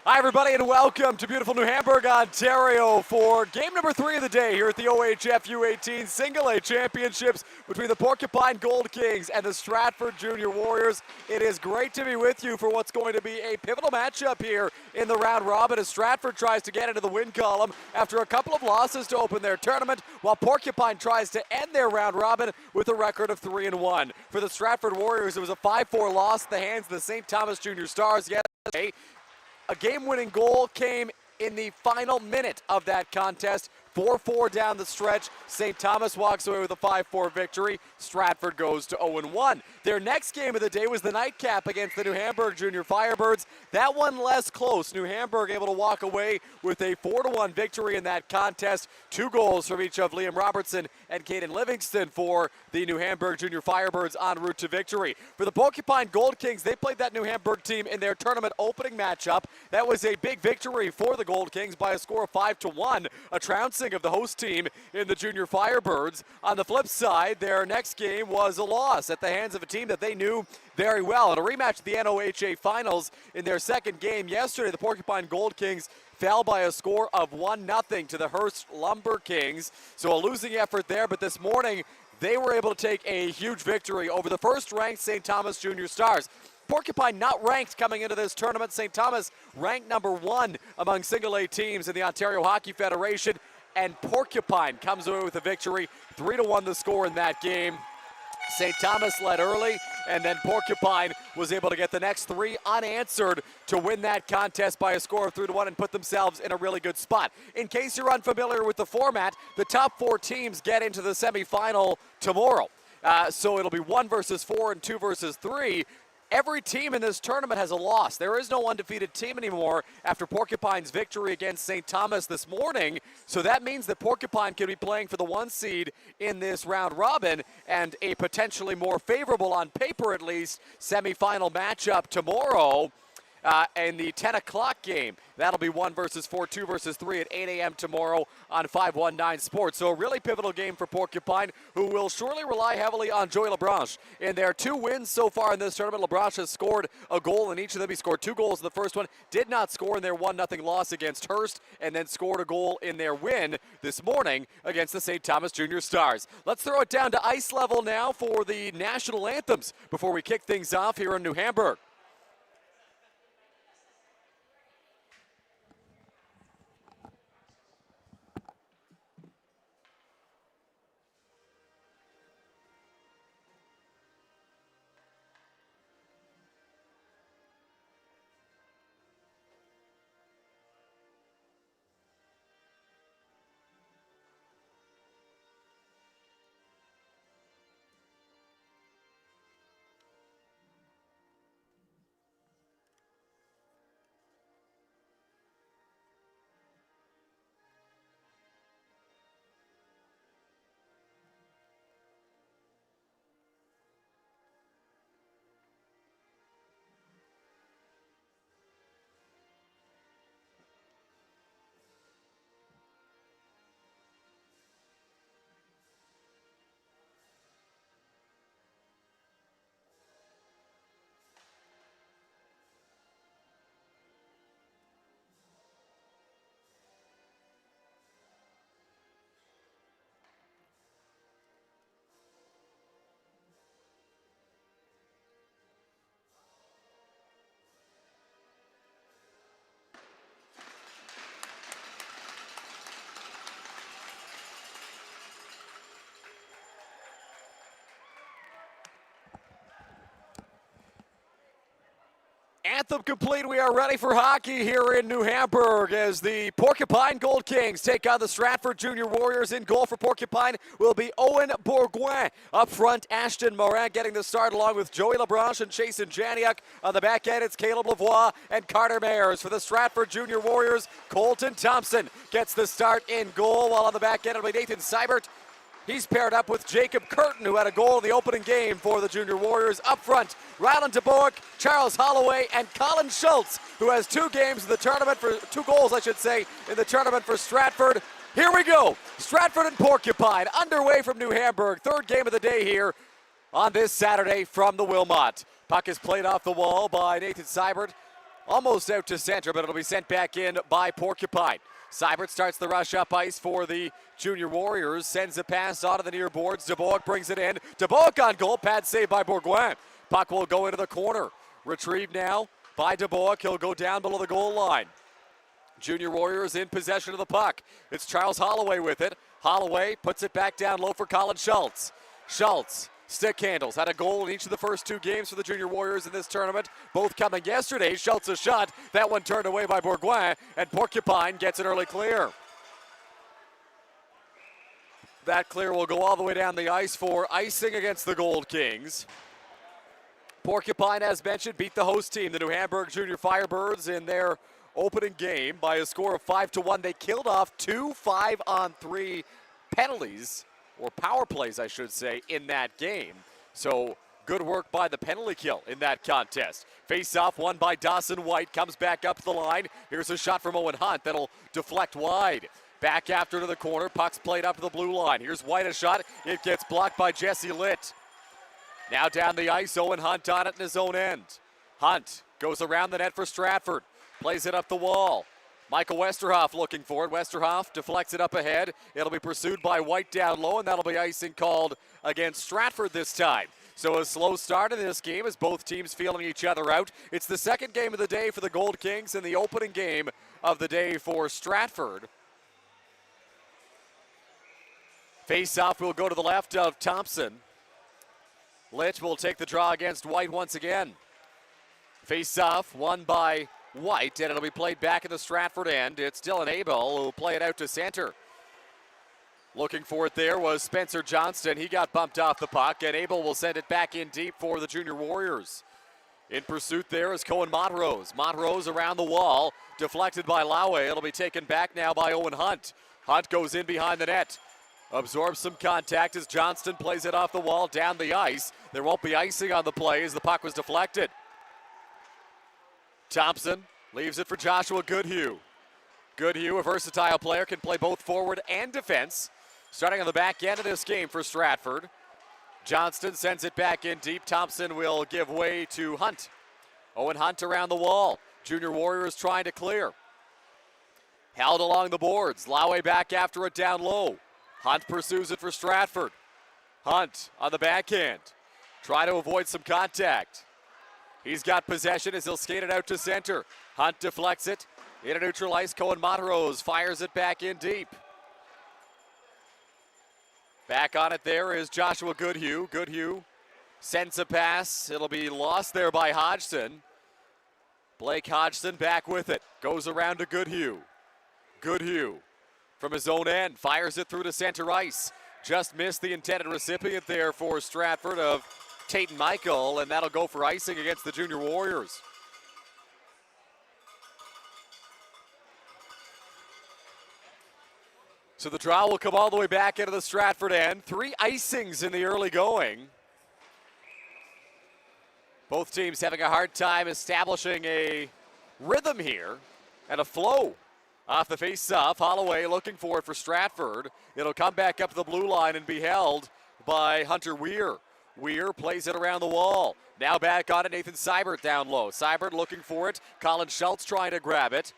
Hi, everybody, and welcome to beautiful New Hamburg, Ontario for game number 3 of the day here at the OHF U18 Single A Championships between the Porcupine Gold Kings and the Stratford Junior Warriors. It is great to be with you for what's going to be a pivotal matchup here in the round robin as Stratford tries to get into the win column after a couple of losses to open their tournament, while Porcupine tries to end their round robin with a record of 3-1. For the Stratford Warriors, it was a 5-4 loss at the hands of the St. Thomas Junior Stars yesterday. A game-winning goal came in the final minute of that contest. 4-4 down the stretch. St. Thomas walks away with a 5-4 victory. Stratford goes to 0-1. Their next game of the day was the nightcap against the New Hamburg Junior Firebirds. That one less close. New Hamburg able to walk away with a 4-1 victory in that contest. 2 goals from each of Liam Robertson and Caden Livingston for the New Hamburg Junior Firebirds en route to victory. For the Porcupine Gold Kings, they played that New Hamburg team in their tournament opening matchup. That was a big victory for the Gold Kings by a score of 5-1, a trouncing of the host team in the Junior Firebirds. On the flip side, their next game was a loss at the hands of a team that they knew very well. In a rematch of the NOHA Finals in their second game yesterday, the Porcupine Gold Kings fell by a score of 1-0 to the Hearst Lumber Kings. So a losing effort there, but this morning they were able to take a huge victory over the first-ranked St. Thomas Junior Stars. Porcupine not ranked coming into this tournament. St. Thomas ranked number 1 among single-A teams in the Ontario Hockey Federation. And Porcupine comes away with a victory, 3-1 the score in that game. St. Thomas led early, and then Porcupine was able to get the next 3 unanswered to win that contest by a score of 3-1 and put themselves in a really good spot. In case you're unfamiliar with the format, the top 4 teams get into the semifinal tomorrow. So it'll be 1 versus 4 and 2 versus 3. Every team in this tournament has a loss. There is no undefeated team anymore after Porcupine's victory against St. Thomas this morning. So that means that Porcupine could be playing for the 1 seed in this round robin and a potentially more favorable, on paper at least, semifinal matchup tomorrow. In the 10 o'clock game. That'll be 1 versus 4, 2 versus 3 at 8 a.m. tomorrow on 519 Sports. So a really pivotal game for Porcupine, who will surely rely heavily on Joey Labranche. In their 2 wins so far in this tournament, Labranche has scored a goal in each of them. He scored 2 goals in the first one, did not score in their 1-0 loss against Hearst, and then scored a goal in their win this morning against the St. Thomas Junior Stars. Let's throw it down to ice level now for the national anthems before we kick things off here in New Hamburg. Anthem complete. We are ready for hockey here in New Hamburg as the Porcupine Gold Kings take on the Stratford Junior Warriors. In goal for Porcupine will be Owen Bourgoin. Up front, Ashton Morin getting the start along with Joey Labranche and Chasen Janiak. On the back end, it's Caleb Lavoie and Carter Mayers. For the Stratford Junior Warriors, Colton Thompson gets the start in goal, while on the back end it'll be Nathan Seibert. He's paired up with Jacob Curtin, who had a goal in the opening game for the Junior Warriors. Up front, Rylan DeBoek, Charles Holloway, and Colin Schultz, who has 2 games in the tournament for 2 goals, I should say, in the tournament for Stratford. Here we go. Stratford and Porcupine underway from New Hamburg. 3rd game of the day here on this Saturday from the Wilmot. Puck is played off the wall by Nathan Seibert. almost out to center, but it'll be sent back in by Porcupine. Seibert starts the rush up ice for the Junior Warriors, sends a pass onto the near boards. DeBoek brings it in. DeBoek on goal, pad save by Bourgoin. Puck will go into the corner. Retrieved now by DeBoek. He'll go down below the goal line. Junior Warriors in possession of the puck. It's Charles Holloway with it. Holloway puts it back down low for Colin Schultz. Schultz, stick handles, had a goal in each of the first 2 games for the Junior Warriors in this tournament, both coming yesterday. Schultz a shot, that one turned away by Bourgoin, and Porcupine gets an early clear. That clear will go all the way down the ice for icing against the Gold Kings. Porcupine, as mentioned, beat the host team, the New Hamburg Junior Firebirds, in their opening game by a score of 5-1. They killed off 2 5-on-3 penalties, or power plays, I should say, in that game. So good work by the penalty kill in that contest. Face-off won by Dawson White, comes back up the line. Here's a shot from Owen Hunt that'll deflect wide. Back after to the corner, puck's played up to the blue line. Here's White, a shot. It gets blocked by Jesse Litt. Now down the ice, Owen Hunt on it in his own end. Hunt goes around the net for Stratford. Plays it up the wall. Michael Westerhoff looking for it. Westerhoff deflects it up ahead. It'll be pursued by White down low, and that'll be icing called against Stratford this time. So a slow start in this game as both teams feeling each other out. It's the second game of the day for the Gold Kings and the opening game of the day for Stratford. Face-off will go to the left of Thompson. Litt will take the draw against White once again. Face-off won by White, and it'll be played back in the Stratford end. It's Dylan Abel who'll play it out to center. Looking for it there was Spencer Johnston. He got bumped off the puck, and Abel will send it back in deep for the Junior Warriors. In pursuit there is Cohen Montrose. Montrose around the wall, deflected by Laue. It'll be taken back now by Owen Hunt. Hunt goes in behind the net. Absorbs some contact as Johnston plays it off the wall down the ice. There won't be icing on the play as the puck was deflected. Thompson leaves it for Joshua Goodhue. Goodhue, a versatile player, can play both forward and defense. Starting on the back end of this game for Stratford. Johnston sends it back in deep. Thompson will give way to Hunt. Owen Hunt around the wall. Junior Warriors trying to clear. Held along the boards. Laue back after it down low. Hunt pursues it for Stratford. Hunt on the backhand. Try to avoid some contact. He's got possession as he'll skate it out to center. Hunt deflects it. In a neutral ice, Cohen Montrose fires it back in deep. Back on it there is Joshua Goodhue. Goodhue sends a pass. It'll be lost there by Hodgson. Blake Hodgson back with it. Goes around to Goodhue. Goodhue from his own end fires it through to center ice. Just missed the intended recipient there for Stratford of Tatum Michael, and that'll go for icing against the Junior Warriors. So the draw will come all the way back into the Stratford end. 3 icings in the early going. Both teams having a hard time establishing a rhythm here and a flow off the face-off. Holloway looking for it for Stratford. It'll come back up to the blue line and be held by Hunter Weir. Weir plays it around the wall. Now back on it, Nathan Seibert down low. Seibert looking for it. Colin Schultz trying to grab it.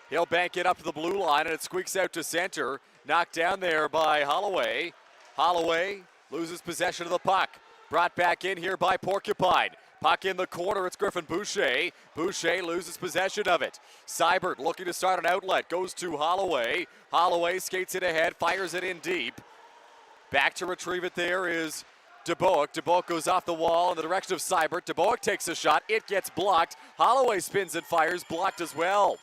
He'll bank it up to the blue line, and it squeaks out to center. Knocked down there by Holloway. Holloway loses possession of the puck. Brought back in here by Porcupine. Puck in the corner, it's Griffin Boucher. Boucher loses possession of it. Seibert looking to start an outlet, goes to Holloway. Holloway skates it ahead, fires it in deep. Back to retrieve it there is DeBoek. DeBoek goes off the wall in the direction of Seibert. DeBoek takes a shot, it gets blocked. Holloway spins and fires, blocked as well.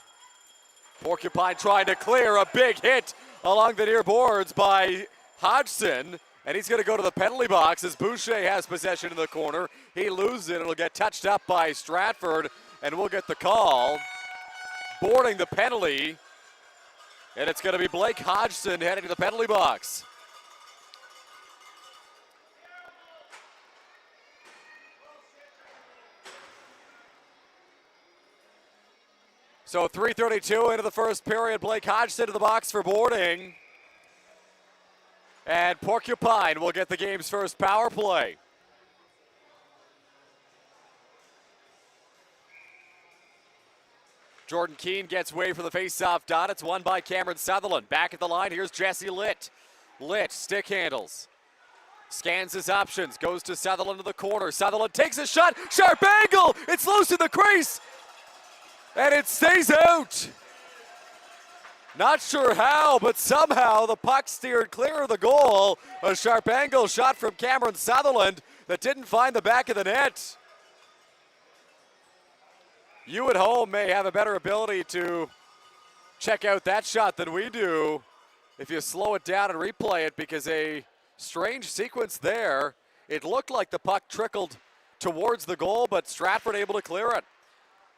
Porcupine trying to clear, a big hit along the near boards by Hodgson. And he's going to go to the penalty box as Boucher has possession in the corner. He loses it. It'll get touched up by Stratford, and we'll get the call. Boarding the penalty, and it's going to be Blake Hodgson heading to the penalty box. So 3:32 into the first period. Blake Hodgson to the box for boarding. And Porcupine will get the game's first power play. Jordan Keane gets way for the face-off dot. It's won by Cameron Sutherland. Back at the line, here's Jesse Litt. Litt, stick handles. Scans his options, goes to Sutherland to the corner. Sutherland takes a shot, sharp angle! It's loose in the crease! And it stays out! Not sure how, but somehow the puck steered clear of the goal. A sharp angle shot from Cameron Sutherland that didn't find the back of the net. You at home may have a better ability to check out that shot than we do if you slow it down and replay it, because a strange sequence there. It looked like the puck trickled towards the goal, but Stratford able to clear it.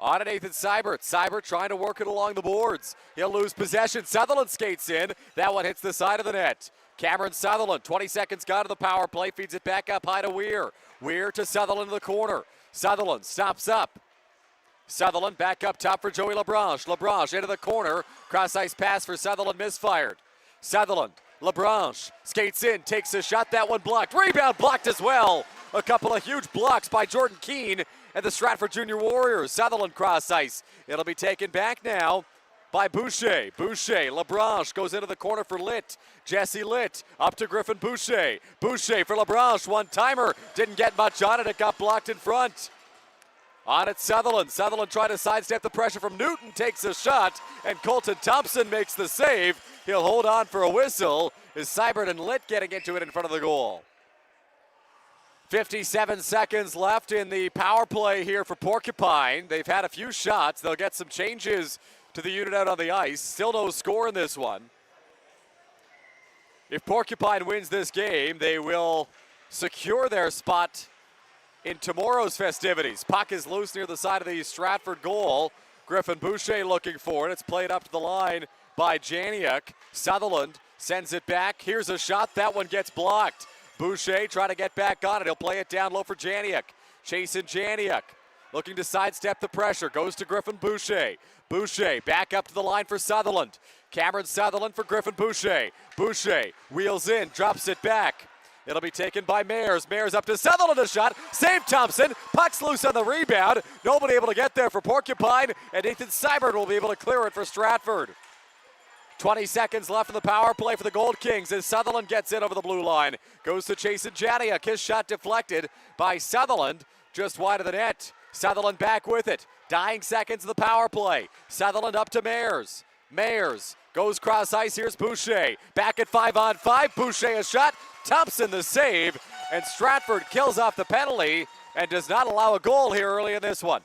On to Nathan Seibert. Seibert trying to work it along the boards. He'll lose possession. Sutherland skates in. That one hits the side of the net. Cameron Sutherland, 20 seconds gone to the power play, feeds it back up high to Weir. Weir to Sutherland in the corner. Sutherland stops up. Sutherland back up top for Joey Labranche. Labranche into the corner. Cross-ice pass for Sutherland misfired. Sutherland, Labranche skates in, takes a shot. That one blocked. Rebound blocked as well. A couple of huge blocks by Jordan Keane and the Stratford Junior Warriors. Sutherland cross-ice. It'll be taken back now by Boucher. Boucher, Labranche goes into the corner for Litt. Jesse Litt up to Griffin Boucher. Boucher for Labranche, one-timer. Didn't get much on it. It got blocked in front. On it, Sutherland. Sutherland trying to sidestep the pressure from Newton, takes a shot, and Colton Thompson makes the save. He'll hold on for a whistle. Is Seibert and Litt getting into it in front of the goal? 57 seconds left in the power play here for Porcupine. They've had a few shots. They'll get some changes to the unit out on the ice. Still no score in this one. If Porcupine wins this game, they will secure their spot in tomorrow's festivities. Puck is loose near the side of the Stratford goal. Griffin Boucher looking for it. It's played up to the line by Janiak. Sutherland sends it back. Here's a shot. That one gets blocked. Boucher trying to get back on it. He'll play it down low for Janiak. Chasing Janiak. Looking to sidestep the pressure. Goes to Griffin Boucher. Boucher back up to the line for Sutherland. Cameron Sutherland for Griffin Boucher. Boucher wheels in, drops it back. It'll be taken by Mayers. Mayers up to Sutherland, a shot. Save Thompson. Puck's loose on the rebound. Nobody able to get there for Porcupine, and Nathan Seibert will be able to clear it for Stratford. 20 seconds left in the power play for the Gold Kings as Sutherland gets in over the blue line. Goes to Chasen Janiak. His shot deflected by Sutherland just wide of the net. Sutherland back with it. Dying seconds of the power play. Sutherland up to Mayers. Mayers goes cross ice. Here's Boucher. Back at 5-on-5. Boucher a shot. Thompson the save. And Stratford kills off the penalty and does not allow a goal here early in this one.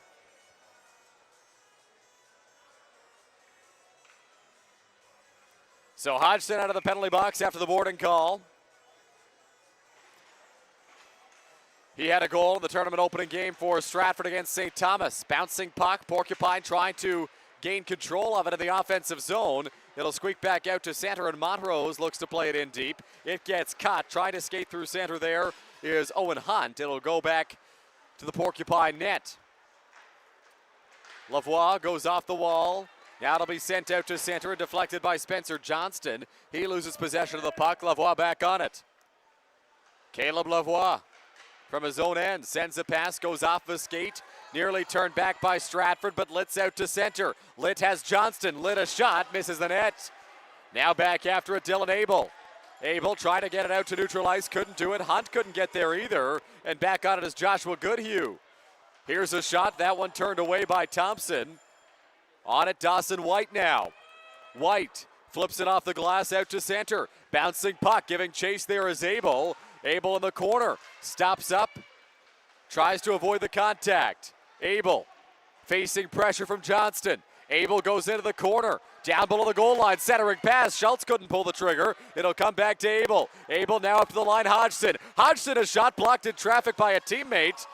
So Hodgson out of the penalty box after the boarding call. He had a goal in the tournament opening game for Stratford against St. Thomas. Bouncing puck, Porcupine trying to gain control of it in the offensive zone. It'll squeak back out to center, and Montrose looks to play it in deep. It gets cut. Trying to skate through center there is Owen Hunt. It'll go back to the Porcupine net. Lavoie goes off the wall. Now it'll be sent out to center and deflected by Spencer Johnston. He loses possession of the puck. Lavoie back on it. Caleb Lavoie from his own end sends a pass, goes off the skate. Nearly turned back by Stratford, but Litt's out to center. Litt has Johnston. Litt a shot, misses the net. Now back after it, Dylan Abel. Abel trying to get it out to neutral ice, couldn't do it. Hunt couldn't get there either. And back on it is Joshua Goodhue. Here's a shot, that one turned away by Thompson. On it, Dawson White now. White flips it off the glass out to center. Bouncing puck, giving chase there is Abel. Abel in the corner, stops up, tries to avoid the contact. Abel facing pressure from Johnston. Abel goes into the corner, down below the goal line, centering pass. Schultz couldn't pull the trigger. It'll come back to Abel. Abel now up to the line, Hodgson. Hodgson, a shot blocked in traffic by a teammate.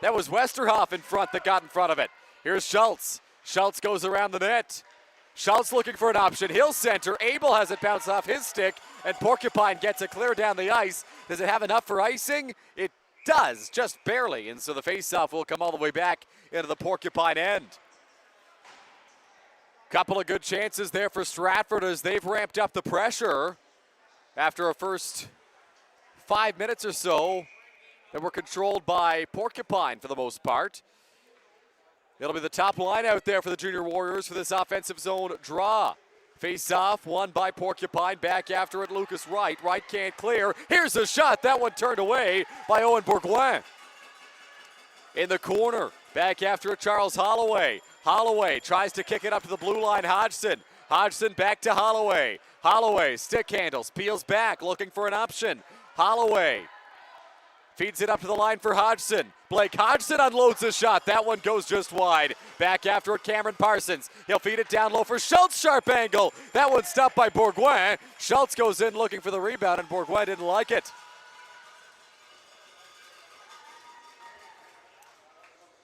That was Westerhoff in front that got in front of it. Here's Schultz. Schultz goes around the net. Schultz looking for an option. He'll center. Abel has it bounce off his stick, and Porcupine gets it clear down the ice. Does it have enough for icing? It does, just barely, and so the faceoff will come all the way back into the Porcupine end. Couple of good chances there for Stratford as they've ramped up the pressure after a first 5 minutes or so that were controlled by Porcupine for the most part. It'll be the top line out there for the Junior Warriors for this offensive zone draw. Face off, won by Porcupine. Back after it, Lucas Wright. Wright can't clear. Here's a shot. That one turned away by Owen Bourgoin. In the corner, back after it, Charles Holloway. Holloway tries to kick it up to the blue line, Hodgson. Hodgson back to Holloway. Holloway, stick handles, peels back, looking for an option. Holloway feeds it up to the line for Hodgson. Blake Hodgson unloads the shot. That one goes just wide. Back after it, Cameron Parsons. He'll feed it down low for Schultz. Sharp angle. That one stopped by Bourgoin. Schultz goes in looking for the rebound, and Bourgoin didn't like it.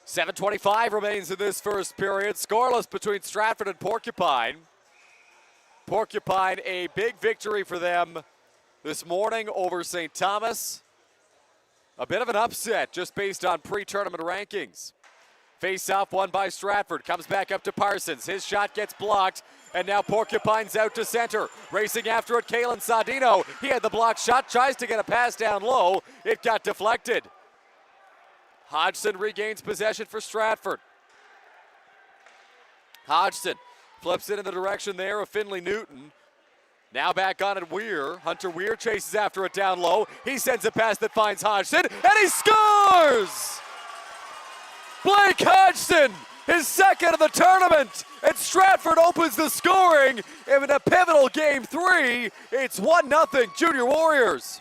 .7:25 remains in this first period. Scoreless between Stratford and Porcupine. Porcupine, a big victory for them this morning over St. Thomas. A bit of an upset just based on pre-tournament rankings. Face-off won by Stratford. Comes back up to Parsons. His shot gets blocked, and now Porcupine's out to center. Racing after it, Kalen Sardino. He had the block shot, tries to get a pass down low. It got deflected. Hodgson regains possession for Stratford. Hodgson flips it in the direction there of Finley Newton. Now back on it, Weir. Hunter Weir chases after it down low. He sends a pass that finds Hodgson, and he scores! Blake Hodgson, his second of the tournament, and Stratford opens the scoring in a pivotal game 3. It's 1-0 Junior Warriors.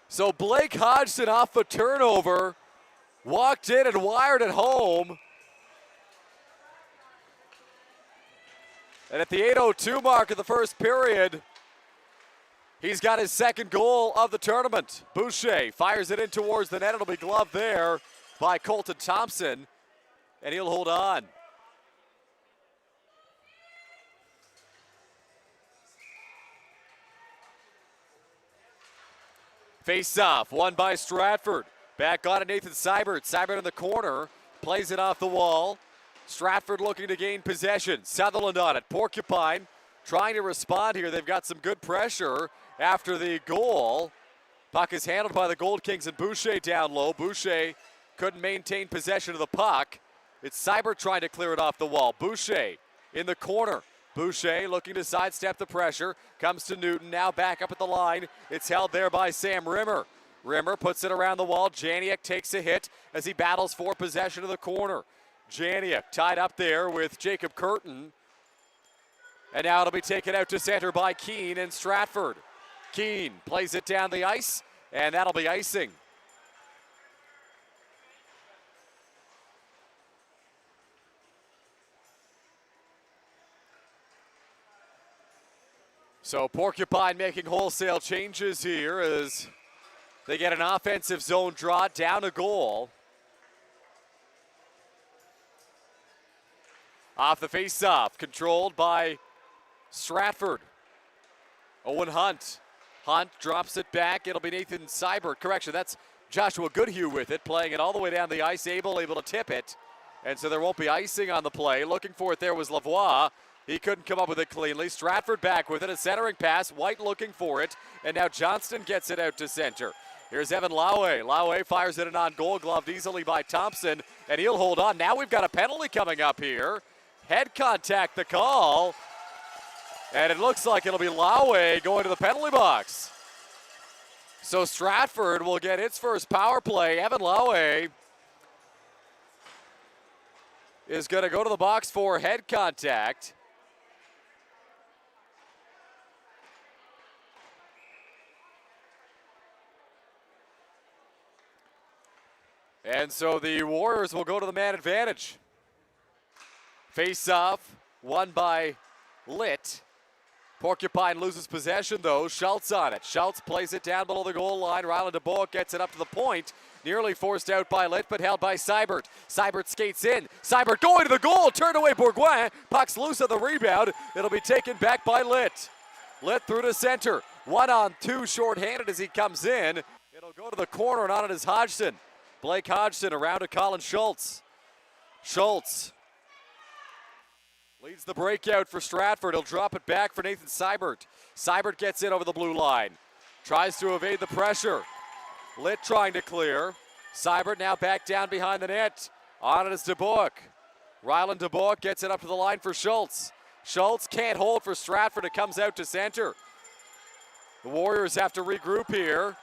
So Blake Hodgson off a turnover, walked in and wired it home. And at the 8:02 mark of the first period, he's got his second goal of the tournament. Boucher fires it in towards the net. It'll be gloved there by Colton Thompson, and he'll hold on. Face off, won by Stratford. Back on it, Nathan Seibert. Seibert in the corner, plays it off the wall. Stratford looking to gain possession. Sutherland on it. Porcupine trying to respond here. They've got some good pressure after the goal. Puck is handled by the Gold Kings and Boucher down low. Boucher couldn't maintain possession of the puck. It's Seibert trying to clear it off the wall. Boucher in the corner. Boucher looking to sidestep the pressure. Comes to Newton, now back up at the line. It's held there by Sam Rimmer. Rimmer puts it around the wall. Janiak takes a hit as he battles for possession of the corner. Janiak tied up there with Jacob Curtin. And now it'll be taken out to center by Keane and Stratford. Keane plays it down the ice, and that'll be icing. So Porcupine making wholesale changes here as they get an offensive zone draw down a goal. Off the face-off, controlled by Stratford. Owen Hunt. Hunt drops it back. It'll be Nathan Seibert. Correction, that's Joshua Goodhue with it, playing it all the way down the ice, able to tip it. And so there won't be icing on the play. Looking for it there was Lavoie. He couldn't come up with it cleanly. Stratford back with it, a centering pass. White looking for it, and now Johnston gets it out to center. Here's Evan Laue. Laue fires it in on goal, gloved easily by Thompson, and he'll hold on. Now we've got a penalty coming up here. Head contact the call, and it looks like it'll be Laue going to the penalty box. So Stratford will get its first power play. Evan Laue is going to go to the box for head contact. And so the Warriors will go to the man advantage. Face-off, won by Litt. Porcupine loses possession, though. Schultz on it. Schultz plays it down below the goal line. Ryland DeBoer gets it up to the point. Nearly forced out by Litt, but held by Seibert. Seibert skates in. Seibert going to the goal. Turned away Bourgoin. Puck's loose on the rebound. It'll be taken back by Litt. Litt through to center. 1-on-2 shorthanded as he comes in. It'll go to the corner, and on it is Hodgson. Blake Hodgson around to Colin Schultz. Schultz leads the breakout for Stratford. He'll drop it back for Nathan Seibert. Seibert gets in over the blue line. Tries to evade the pressure. Litt trying to clear. Seibert now back down behind the net. On it is DeBoek. Ryland DeBoek gets it up to the line for Schultz. Schultz can't hold for Stratford. It comes out to center. The Warriors have to regroup here.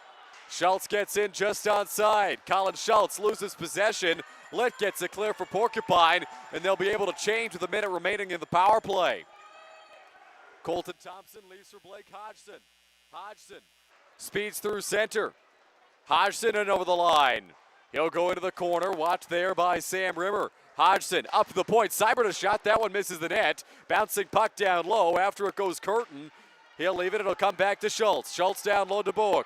Schultz gets in just onside. Colin Schultz loses possession. Litt gets it clear for Porcupine, and they'll be able to change with a minute remaining in the power play. Colton Thompson leaves for Blake Hodgson. Hodgson speeds through center. Hodgson and over the line. He'll go into the corner, watched there by Sam Rimmer. Hodgson up to the point. Seibert a shot. That one misses the net. Bouncing puck down low. After it goes Curtin. He'll leave it. It'll come back to Schultz. Schultz down low to DeBoek.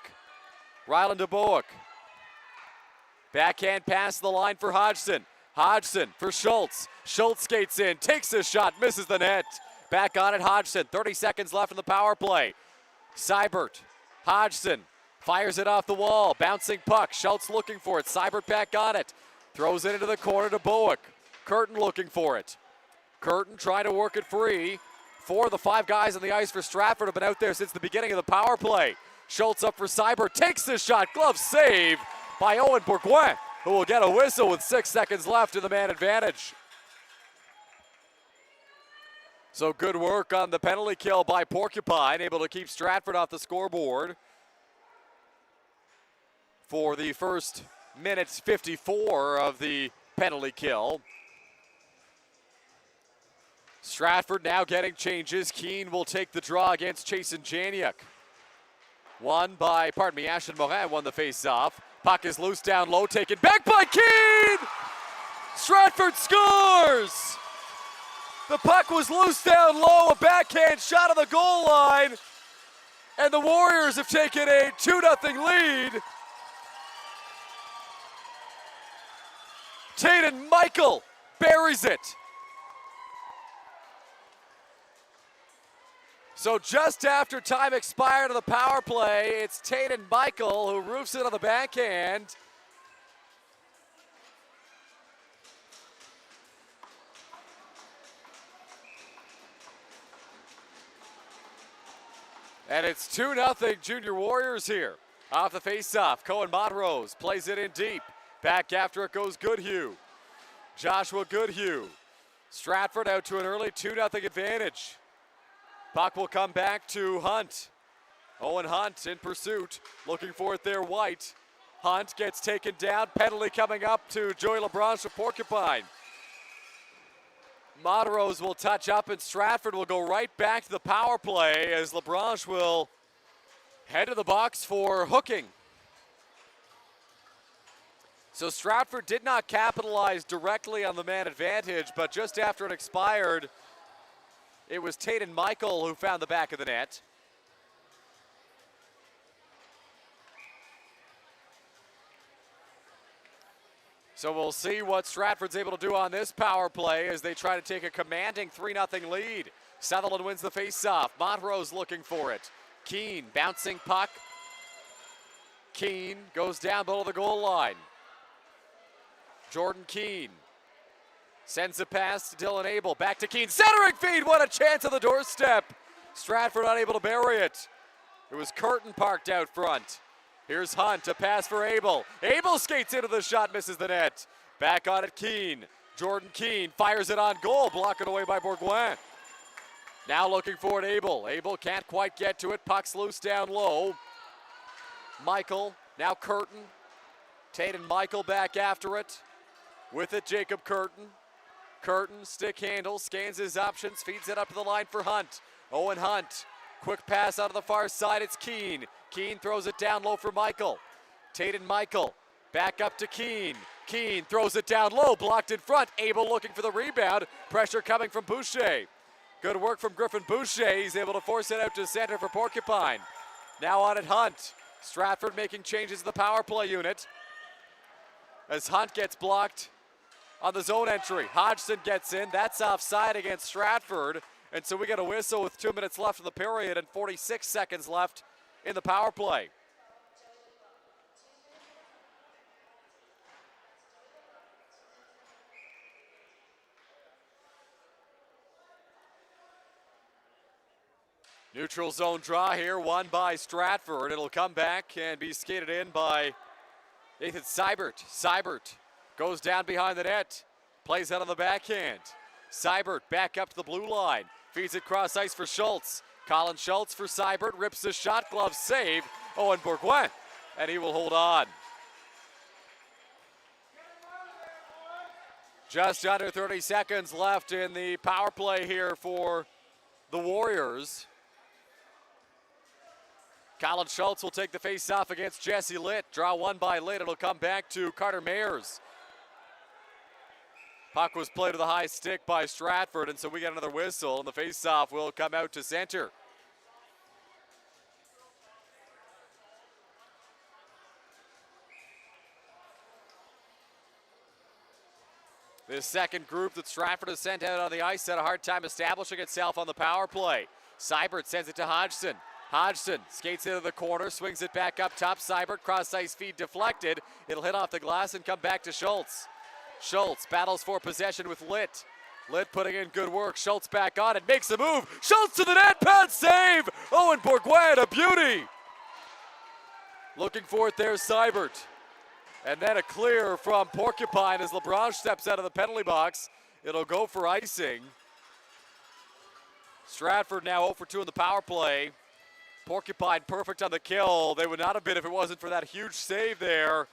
Ryland DeBoek. Backhand pass the line for Hodgson. Hodgson for Schultz. Schultz skates in. Takes a shot. Misses the net. Back on it, Hodgson. 30 seconds left in the power play. Seibert. Hodgson. Fires it off the wall. Bouncing puck. Schultz looking for it. Seibert back on it. Throws it into the corner to Bowick. Curtin looking for it. Curtin trying to work it free. 4 of the 5 guys on the ice for Stratford have been out there since the beginning of the power play. Schultz up for Seibert. Takes the shot. Glove save by Owen Bourgoin, who will get a whistle with 6 seconds left in the man advantage. So good work on the penalty kill by Porcupine, able to keep Stratford off the scoreboard for the first minute 54 of the penalty kill. Stratford now getting changes. Keane will take the draw against Chasen Janiak. Ashton Morin won the face-off. Puck is loose down low, taken back by Keane! Stratford scores! The puck was loose down low, a backhand shot on the goal line, and the Warriors have taken a 2-0 lead. Taden Michael buries it. So just after time expired of the power play, it's Taden Michael who roofs it on the backhand. And it's 2-0 Junior Warriors here. Off the face-off, Cohen Montrose plays it in deep. Back after it goes Goodhue. Joshua Goodhue. Stratford out to an early 2-0 advantage. Puck will come back to Hunt. Owen Hunt in pursuit, looking for it there, White. Hunt gets taken down, penalty coming up to Joey LeBranche of Porcupine. Montrose will touch up and Stratford will go right back to the power play as LeBranche will head to the box for hooking. So Stratford did not capitalize directly on the man advantage, but just after it expired, it was Taden Michael who found the back of the net. So we'll see what Stratford's able to do on this power play as they try to take a commanding 3-0 lead. Sutherland wins the faceoff. Montrose looking for it. Keane bouncing puck. Keane goes down below the goal line. Jordan Keane sends a pass to Dylan Abel. Back to Keane. Centering feed. What a chance on the doorstep. Stratford unable to bury it. It was Curtin parked out front. Here's Hunt. A pass for Abel. Abel skates into the shot. Misses the net. Back on it Keane. Jordan Keane fires it on goal. Blocked away by Bourgoin. Now looking for it Abel. Abel can't quite get to it. Puck's loose down low. Michael. Now Curtin. Taden Michael back after it. With it Jacob Curtin. Curtin, stick handle, scans his options, feeds it up to the line for Hunt. Owen Hunt, quick pass out of the far side, it's Keane. Keane throws it down low for Michael. Taden Michael, back up to Keane. Keane throws it down low, blocked in front. Abel looking for the rebound. Pressure coming from Boucher. Good work from Griffin Boucher. He's able to force it out to center for Porcupine. Now on it Hunt. Stratford making changes to the power play unit. As Hunt gets blocked on the zone entry. Hodgson gets in. That's offside against Stratford. And so we get a whistle with 2 minutes left in the period and 46 seconds left in the power play. Neutral zone draw here, won by Stratford. It'll come back and be skated in by Nathan Seibert. Seibert goes down behind the net, plays out on the backhand. Seibert back up to the blue line, feeds it cross ice for Schultz. Colin Schultz for Seibert, rips the shot, glove save. Owen Bourgoin, and he will hold on. Just under 30 seconds left in the power play here for the Warriors. Colin Schultz will take the face-off against Jesse Litt. Draw one by Litt. It'll come back to Carter Mayers. Puck was played to the high stick by Stratford, and so we get another whistle, and the face-off will come out to center. This second group that Stratford has sent out on the ice had a hard time establishing itself on the power play. Seibert sends it to Hodgson. Hodgson skates into the corner, swings it back up top. Seibert, cross ice feed deflected. It'll hit off the glass and come back to Schultz. Schultz battles for possession with Litt. Litt putting in good work. Schultz back on it, makes a move. Schultz to the net, pad save. Owen Bourgoin, a beauty. Looking for it there, Seibert. And then a clear from Porcupine as LeBron steps out of the penalty box. It'll go for icing. Stratford now 0 for 2 in the power play. Porcupine perfect on the kill. They would not have been if it wasn't for that huge save there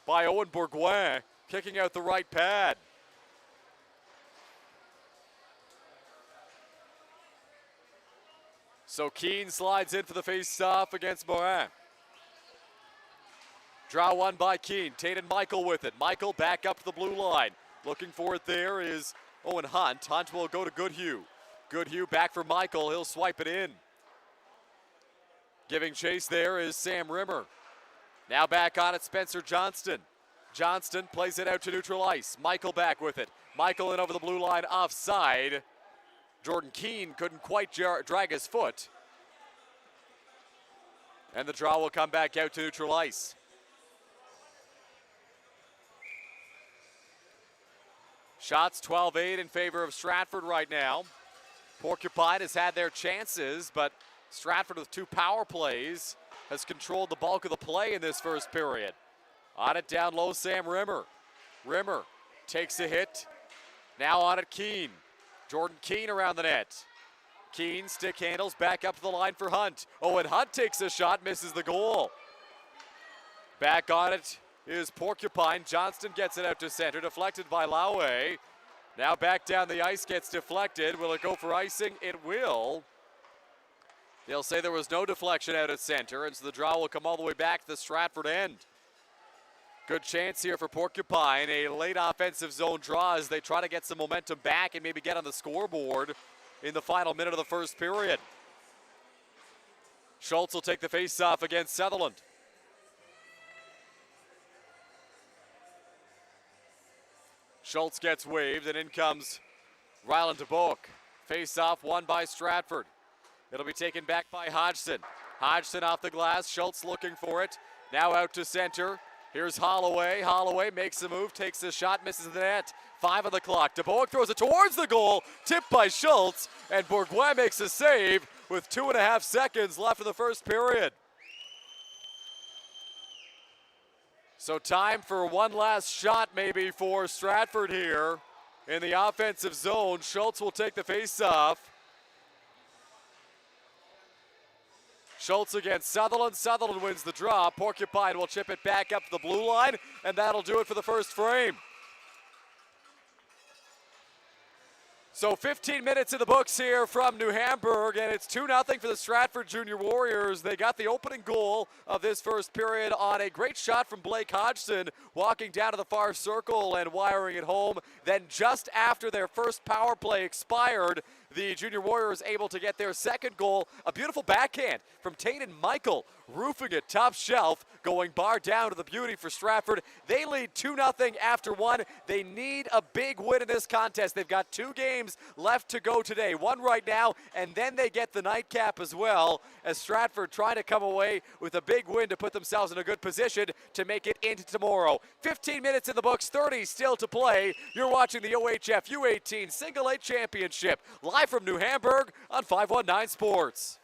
by Owen Bourgoin, kicking out the right pad. So Keane slides in for the face-off against Morin. Draw one by Keane. Tate and Michael with it. Michael back up to the blue line. Looking for it there is Owen Hunt. Hunt will go to Goodhue. Goodhue back for Michael. He'll swipe it in. Giving chase there is Sam Rimmer. Now back on it, Spencer Johnston. Johnston plays it out to neutral ice. Michael back with it. Michael in over the blue line offside. Jordan Keane couldn't quite drag his foot. And the draw will come back out to neutral ice. Shots 12-8 in favor of Stratford right now. Porcupine has had their chances, but Stratford with 2 power plays has controlled the bulk of the play in this first period. On it down low, Sam Rimmer. Rimmer takes a hit. Now on it, Keane. Jordan Keane around the net. Keane stick handles back up to the line for Hunt. Owen Hunt takes a shot, misses the goal. Back on it is Porcupine. Johnston gets it out to center, deflected by Laue. Now back down the ice, gets deflected. Will it go for icing? It will. They'll say there was no deflection out at center, and so the draw will come all the way back to the Stratford end. Good chance here for Porcupine. A late offensive zone draw as they try to get some momentum back and maybe get on the scoreboard in the final minute of the first period. Schultz will take the face-off against Sutherland. Schultz gets waved, and in comes Ryland DeBoek. Face-off won by Stratford. It'll be taken back by Hodgson. Hodgson off the glass. Schultz looking for it. Now out to center. Here's Holloway. Holloway makes a move, takes a shot, misses the net. 5 on the clock. DeBoek throws it towards the goal. Tipped by Schultz. And Bourgoin makes a save with 2.5 seconds left in the first period. So time for one last shot maybe for Stratford here in the offensive zone. Schultz will take the face-off. Schultz against Sutherland. Sutherland wins the draw. Porcupine will chip it back up to the blue line, and that'll do it for the first frame. So 15 minutes in the books here from New Hamburg, and it's 2-0 for the Stratford Junior Warriors. They got the opening goal of this first period on a great shot from Blake Hodgson, walking down to the far circle and wiring it home. Then just after their first power play expired, the Junior Warriors able to get their second goal. A beautiful backhand from Tate and Michael, roofing it top shelf, going bar down to the beauty for Stratford. They lead 2-0 after one. They need a big win in this contest. They've got 2 games left to go today. One right now, and then they get the nightcap as well, as Stratford trying to come away with a big win to put themselves in a good position to make it into tomorrow. 15 minutes in the books, 30 still to play. You're watching the OHF U18 Single A Championship live from New Hamburg on 519 Sports.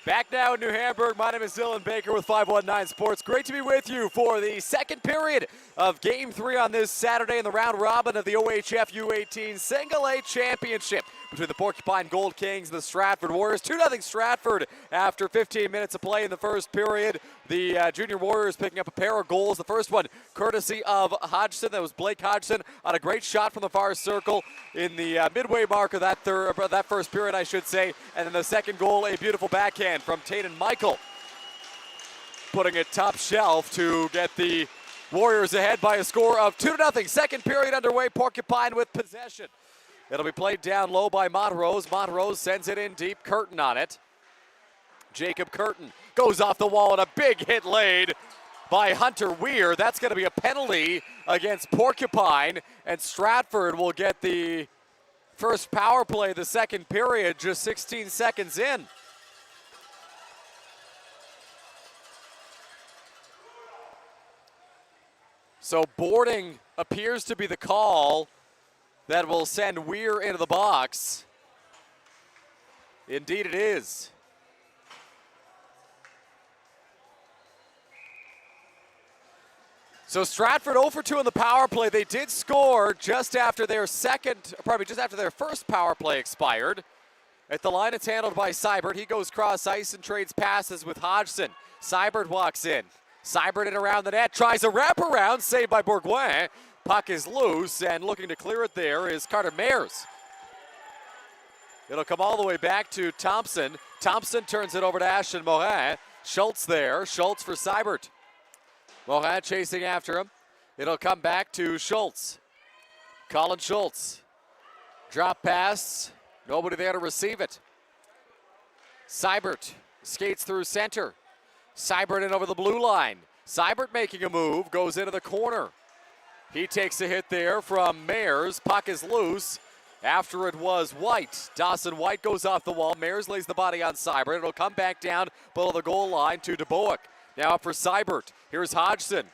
Back now in New Hamburg, my name is Dylan Baker with 519 Sports. Great to be with you for the second period of Game 3 on this Saturday in the round robin of the OHF U18 Single A Championship between the Porcupine Gold Kings and the Stratford Warriors. 2-0 Stratford after 15 minutes of play in the first period. The Junior Warriors picking up a pair of goals. The first one courtesy of Hodgson. That was Blake Hodgson on a great shot from the far circle in the midway mark of that first period, I should say. And then the second goal, a beautiful backhand from Taden Michael, putting it top shelf to get the Warriors ahead by a score of 2-0. Second period underway, Porcupine with possession. It'll be played down low by Montrose. Montrose sends it in deep, Curtin on it. Jacob Curtin goes off the wall and a big hit laid by Hunter Weir. That's going to be a penalty against Porcupine, and Stratford will get the first power play of the second period just 16 seconds in. So boarding appears to be the call that will send Weir into the box. Indeed it is. So Stratford 0 for 2 on the power play. They did score just after their first power play expired. At the line, it's handled by Seibert. He goes cross ice and trades passes with Hodgson. Seibert walks in. Seibert in around the net, tries a wraparound, saved by Bourgoin. Puck is loose, and looking to clear it there is Carter Mayers. It'll come all the way back to Thompson. Thompson turns it over to Ashton Morin. Schultz there. Schultz for Seibert. Morin chasing after him. It'll come back to Schultz. Colin Schultz. Drop pass. Nobody there to receive it. Seibert skates through center. Seibert in over the blue line. Seibert making a move, goes into the corner. He takes a hit there from Mayers. Puck is loose. After it was White. Dawson White goes off the wall. Mayers lays the body on Seibert. It'll come back down below the goal line to DeBoek. Now up for Seibert. Here's Hodgson.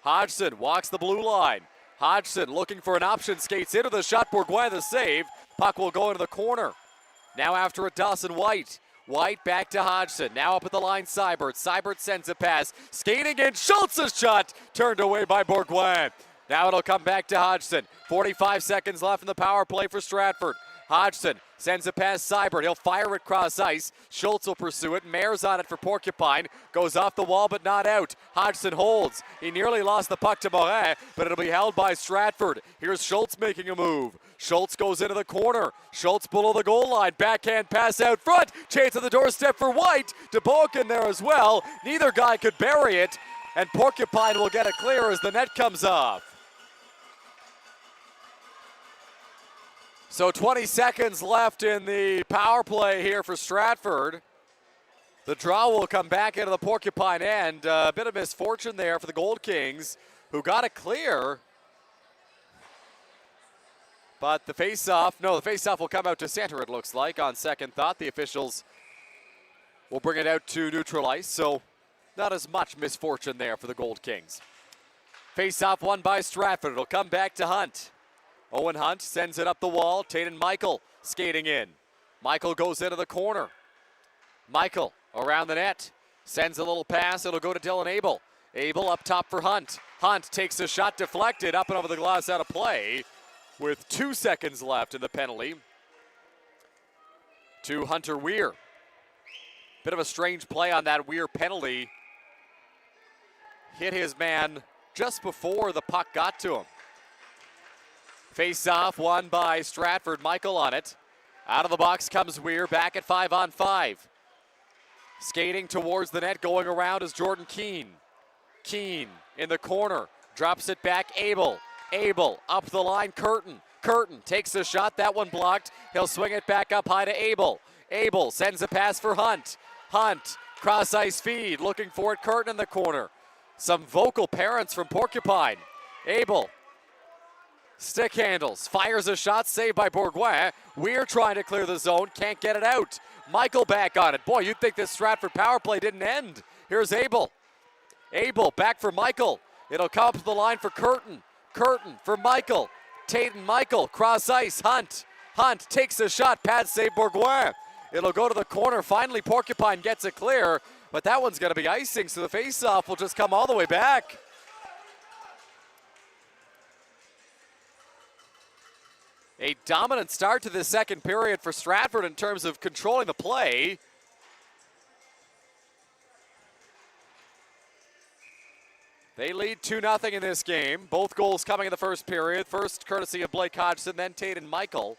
Hodgson walks the blue line. Hodgson looking for an option. Skates into the shot. Bourgoin the save. Puck will go into the corner. Now after it, Dawson White. White back to Hodgson. Now up at the line, Seibert. Seibert sends a pass. Skating in. Schultz's shot. Turned away by Bourgoin. Now it'll come back to Hodgson. 45 seconds left in the power play for Stratford. Hodgson sends a pass Seibert. He'll fire it cross ice. Schultz will pursue it. Mayer's on it for Porcupine. Goes off the wall but not out. Hodgson holds. He nearly lost the puck to Morin, but it'll be held by Stratford. Here's Schultz making a move. Schultz goes into the corner. Schultz below the goal line. Backhand pass out front. Chance at the doorstep for White. DeBoek in there as well. Neither guy could bury it, and Porcupine will get it clear as the net comes off. So 20 seconds left in the power play here for Stratford. The draw will come back into the Porcupine end. A bit of misfortune there for the Gold Kings, who got it clear. But the face-off will come out to center, it looks like, on second thought. The officials will bring it out to neutral ice, so not as much misfortune there for the Gold Kings. Face-off won by Stratford. It'll come back to Hunt. Owen Hunt sends it up the wall. Taden Michael skating in. Michael goes into the corner. Michael around the net. Sends a little pass. It'll go to Dylan Abel. Abel up top for Hunt. Hunt takes a shot deflected up and over the glass out of play with 2 seconds left in the penalty to Hunter Weir. Bit of a strange play on that Weir penalty. Hit his man just before the puck got to him. Face-off won by Stratford. Michael on it. Out of the box comes Weir, back at 5-on-5. Skating towards the net, going around is Jordan Keane. Keane in the corner, drops it back, Abel. Abel up the line, Curtin. Curtin takes a shot, that one blocked. He'll swing it back up high to Abel. Abel sends a pass for Hunt. Hunt, cross-ice feed, looking for it, Curtin in the corner. Some vocal parents from Porcupine. Abel. Stick handles, fires a shot, saved by Bourgoin. Weir trying to clear the zone, can't get it out. Michael back on it. Boy, you'd think this Stratford power play didn't end. Here's Abel. Abel back for Michael. It'll come up to the line for Curtin. Curtin for Michael. Taden Michael, cross ice, Hunt. Hunt takes a shot, pad save Bourgoin. It'll go to the corner. Finally, Porcupine gets it clear, but that one's going to be icing, so the face-off will just come all the way back. A dominant start to the second period for Stratford in terms of controlling the play. They lead 2-0 in this game. Both goals coming in the first period. First courtesy of Blake Hodgson, then Taden Michael.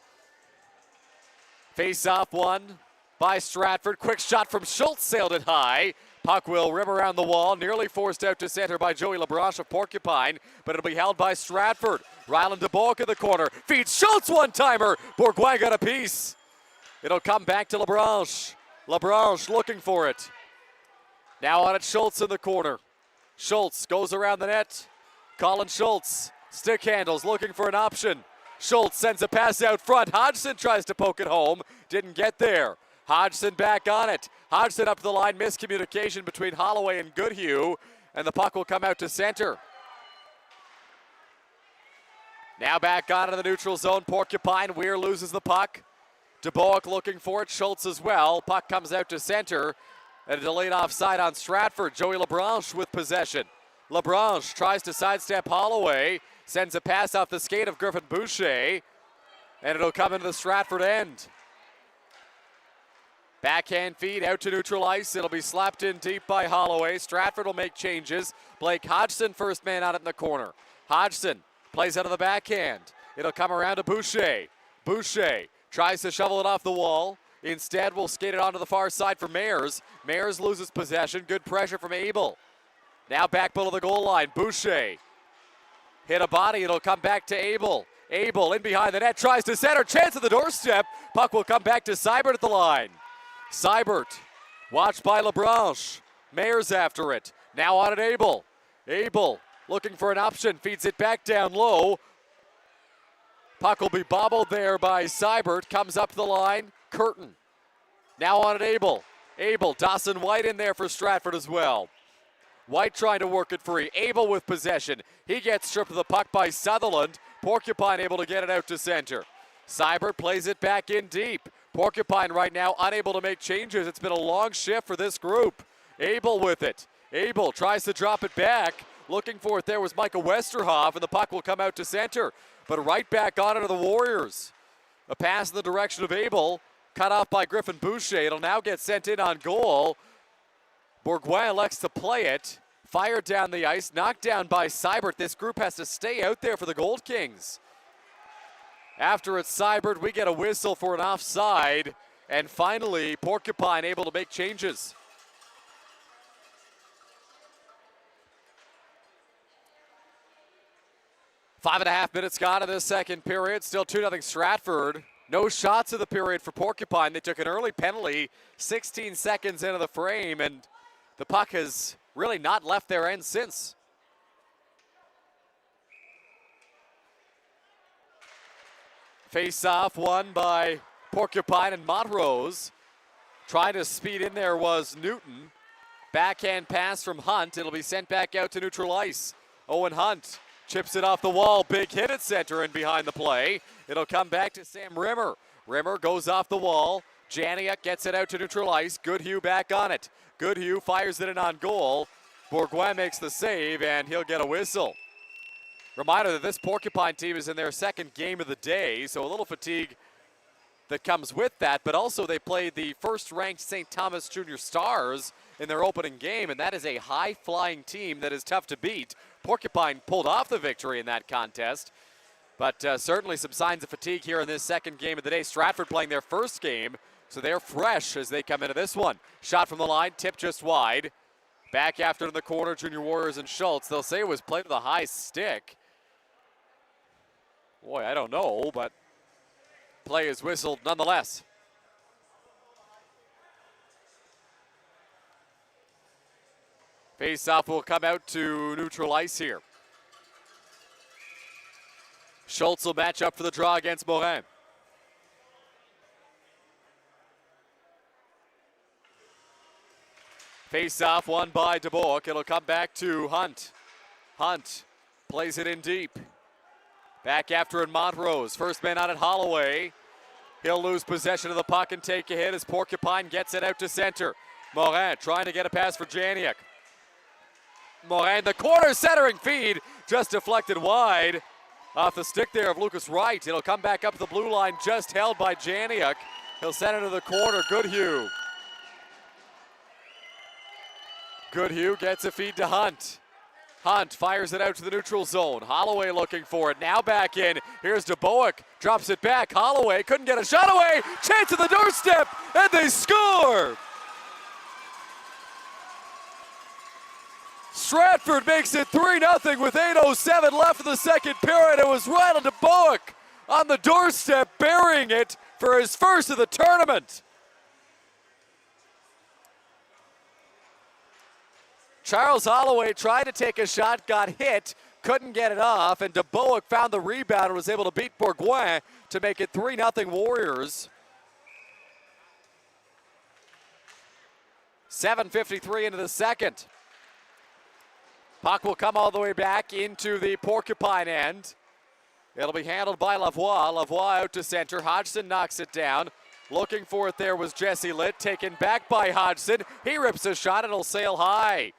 Face-off won by Stratford. Quick shot from Schultz, sailed it high. Puck will rim around the wall, nearly forced out to center by Joey Labranche of Porcupine, but it'll be held by Stratford. Ryland DeBoek in the corner, feeds Schultz, one-timer. Bourgoin got a piece. It'll come back to Labranche. Labranche looking for it. Now on it, Schultz in the corner. Schultz goes around the net. Colin Schultz, stick handles, looking for an option. Schultz sends a pass out front. Hodgson tries to poke it home, didn't get there. Hodgson back on it. Hodgson up the line, miscommunication between Holloway and Goodhue, and the puck will come out to center. Now back onto the neutral zone, Porcupine. Weir loses the puck. DeBoek looking for it, Schultz as well. Puck comes out to center, and a delayed offside on Stratford. Joey Labranche with possession. Labranche tries to sidestep Holloway, sends a pass off the skate of Griffin Boucher, and it'll come into the Stratford end. Backhand feed out to neutral ice. It'll be slapped in deep by Holloway. Stratford will make changes. Blake Hodgson, first man out in the corner. Hodgson plays out of the backhand. It'll come around to Boucher. Boucher tries to shovel it off the wall. Instead, we'll skate it onto the far side for Mayers. Mayers loses possession. Good pressure from Abel. Now back below the goal line. Boucher hit a body. It'll come back to Abel. Abel in behind the net. Tries to center. Chance at the doorstep. Puck will come back to Seibert at the line. Seibert watched by Labranche. Mayers after it. Now on it, Abel. Abel looking for an option. Feeds it back down low. Puck will be bobbled there by Seibert. Comes up the line. Curtin. Now on it, Abel. Abel, Dawson White in there for Stratford as well. White trying to work it free. Abel with possession. He gets stripped of the puck by Sutherland. Porcupine able to get it out to center. Seibert plays it back in deep. Porcupine right now unable to make changes. It's been a long shift for this group. Abel with it. Abel tries to drop it back. Looking for it there was Michael Westerhoff, and the puck will come out to center. But right back on it are the Warriors. A pass in the direction of Abel. Cut off by Griffin Boucher. It'll now get sent in on goal. Bourgoin elects to play it. Fired down the ice. Knocked down by Seibert. This group has to stay out there for the Gold Kings. After it's Seibert, we get a whistle for an offside. And finally, Porcupine able to make changes. Five and a half minutes gone in this second period. Still 2-0 Stratford. No shots of the period for Porcupine. They took an early penalty 16 seconds into the frame, and the puck has really not left their end since. Face-off won by Porcupine and Montrose. Trying to speed in there was Newton. Backhand pass from Hunt. It'll be sent back out to neutral ice. Owen Hunt chips it off the wall. Big hit at center and behind the play. It'll come back to Sam Rimmer. Rimmer goes off the wall. Janiak gets it out to neutral ice. Goodhue back on it. Goodhue fires it in on goal. Bourgoin makes the save, and he'll get a whistle. Reminder that this Porcupine team is in their second game of the day, so a little fatigue that comes with that, but also they played the first-ranked St. Thomas Junior Stars in their opening game, and that is a high-flying team that is tough to beat. Porcupine pulled off the victory in that contest, but certainly some signs of fatigue here in this second game of the day. Stratford playing their first game, so they're fresh as they come into this one. Shot from the line, tipped just wide. Back after in the corner, Junior Warriors and Schultz. They'll say it was played with a high stick. Boy, I don't know, but play is whistled nonetheless. Face-off will come out to neutral ice here. Schultz will match up for the draw against Morin. Face-off won by DeBoek. It'll come back to Hunt. Hunt plays it in deep. Back after in Montrose. First man on it, Holloway. He'll lose possession of the puck and take a hit as Porcupine gets it out to center. Morin trying to get a pass for Janiak. Morin, the corner centering feed, just deflected wide off the stick there of Lucas Wright. It'll come back up the blue line, just held by Janiak. He'll send it to the corner. Goodhue. Goodhue gets a feed to Hunt. Hunt fires it out to the neutral zone. Holloway looking for it. Now back in. Here's DeBoek. Drops it back. Holloway couldn't get a shot away. Chance at the doorstep. And they score. Stratford makes it 3-0 with 8:07 left in the second period. It was right on DeBoek on the doorstep, burying it for his first of the tournament. Charles Holloway tried to take a shot, got hit, couldn't get it off, and DeBoek found the rebound and was able to beat Bourgoin to make it 3-0 Warriors. 7:53 into the second. Puck will come all the way back into the Porcupine end. It'll be handled by Lavoie. Lavoie out to center. Hodgson knocks it down. Looking for it there was Jesse Litt, taken back by Hodgson. He rips a shot and it'll sail high.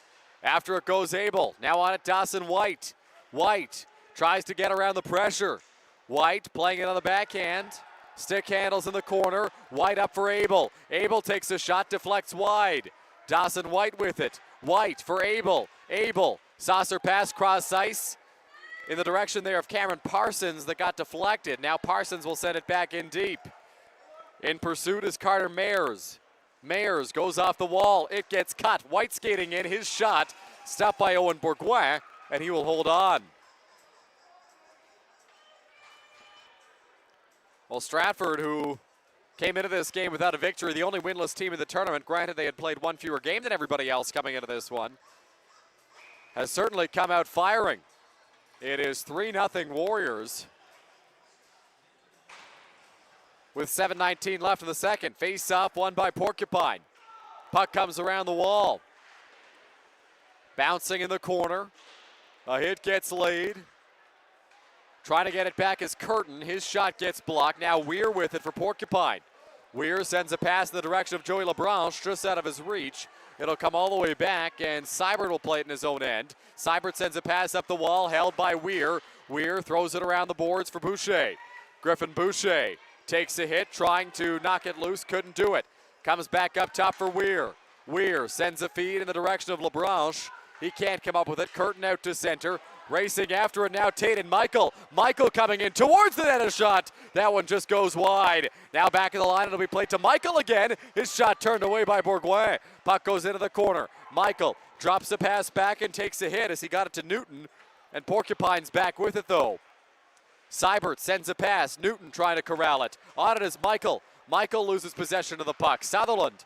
After it goes Abel. Now on it Dawson White. White tries to get around the pressure. White playing it on the backhand. Stick handles in the corner. White up for Abel. Abel takes a shot, deflects wide. Dawson White with it. White for Abel. Abel. Saucer pass cross ice in the direction there of Cameron Parsons that got deflected. Now Parsons will send it back in deep. In pursuit is Carter Mayers. Mayers goes off the wall. It gets cut. White skating in. His shot stopped by Owen Bourgoin, and he will hold on. Well, Stratford, who came into this game without a victory, the only winless team in the tournament, granted they had played one fewer game than everybody else coming into this one, has certainly come out firing. It is 3-0 Warriors with 7:19 left in the second. Face off, won by Porcupine. Puck comes around the wall. Bouncing in the corner. A hit gets laid. Trying to get it back is Curtin. His shot gets blocked. Now Weir with it for Porcupine. Weir sends a pass in the direction of Joey LeBranche, just out of his reach. It'll come all the way back, and Seibert will play it in his own end. Seibert sends a pass up the wall, held by Weir. Weir throws it around the boards for Boucher. Griffin Boucher takes a hit, trying to knock it loose, couldn't do it. Comes back up top for Weir. Weir sends a feed in the direction of LeBranche. He can't come up with it. Curtin out to center. Racing after it now, Tate and Michael. Michael coming in towards the net, a shot. That one just goes wide. Now back in the line, it'll be played to Michael again. His shot turned away by Bourgoin. Puck goes into the corner. Michael drops the pass back and takes a hit as he got it to Newton. And Porcupine's back with it though. Seibert sends a pass. Newton trying to corral it. On it is Michael. Michael loses possession of the puck. Sutherland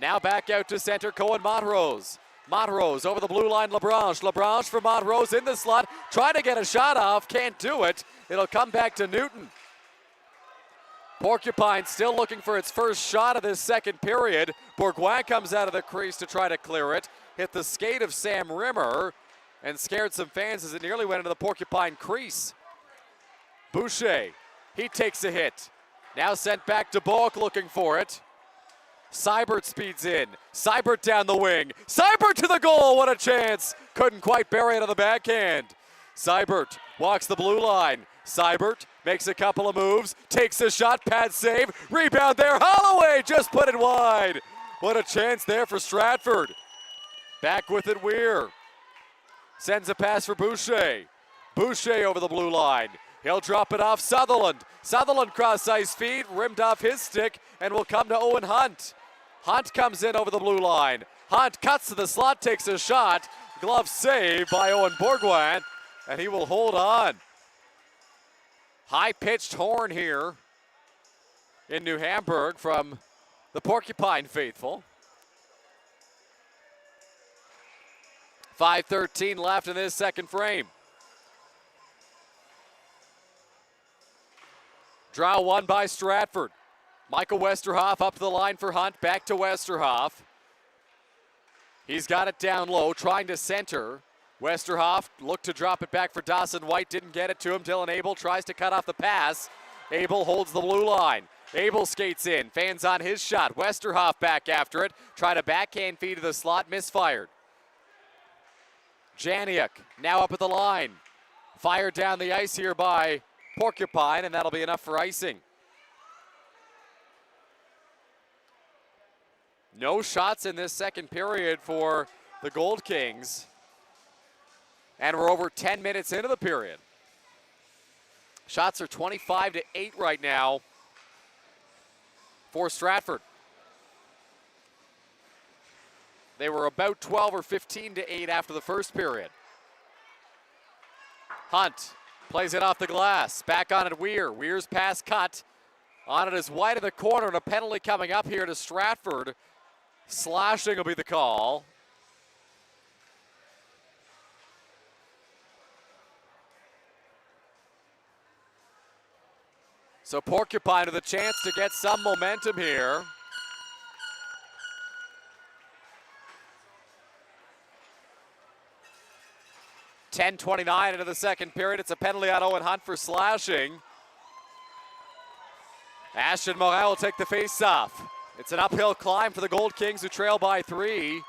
now back out to center. Cohen Montrose. Montrose over the blue line, LeBranche. LeBranche for Montrose in the slot. Trying to get a shot off. Can't do it. It'll come back to Newton. Porcupine still looking for its first shot of this second period. Bourgoin comes out of the crease to try to clear it. Hit the skate of Sam Rimmer and scared some fans as it nearly went into the Porcupine crease. Boucher, he takes a hit. Now sent back to Boak looking for it. Seibert speeds in. Seibert down the wing. Seibert to the goal. What a chance. Couldn't quite bury it on the backhand. Seibert walks the blue line. Seibert makes a couple of moves. Takes a shot. Pad save. Rebound there. Holloway just put it wide. What a chance there for Stratford. Back with it, Weir. Sends a pass for Boucher. Boucher over the blue line. He'll drop it off Sutherland. Sutherland cross ice feed, rimmed off his stick, and will come to Owen Hunt. Hunt comes in over the blue line. Hunt cuts to the slot, takes a shot. Glove save by Owen Bourgoin, and he will hold on. High-pitched horn here in New Hamburg from the Porcupine faithful. 5:13 left in this second frame. Draw won by Stratford. Michael Westerhoff up the line for Hunt. Back to Westerhoff. He's got it down low, trying to center. Westerhoff looked to drop it back for Dawson White. Didn't get it to him. Dylan Abel tries to cut off the pass. Abel holds the blue line. Abel skates in, fans on his shot. Westerhoff back after it. Tried a backhand feed to the slot, misfired. Janiuk now up at the line. Fired down the ice here by Porcupine, and that'll be enough for icing. No shots in this second period for the Gold Kings. And we're over 10 minutes into the period. Shots are 25-8 right now for Stratford. They were about 12 or 15-8 after the first period. Hunt plays it off the glass. Back on it, Weir. Weir's pass cut. On it is White in the corner, and a penalty coming up here to Stratford. Slashing will be the call. So Porcupine with a chance to get some momentum here. .10:29 into the second period. It's a penalty on Owen Hunt for slashing. Ashton Morin will take the face-off. It's an uphill climb for the Gold Kings, who trail by 3.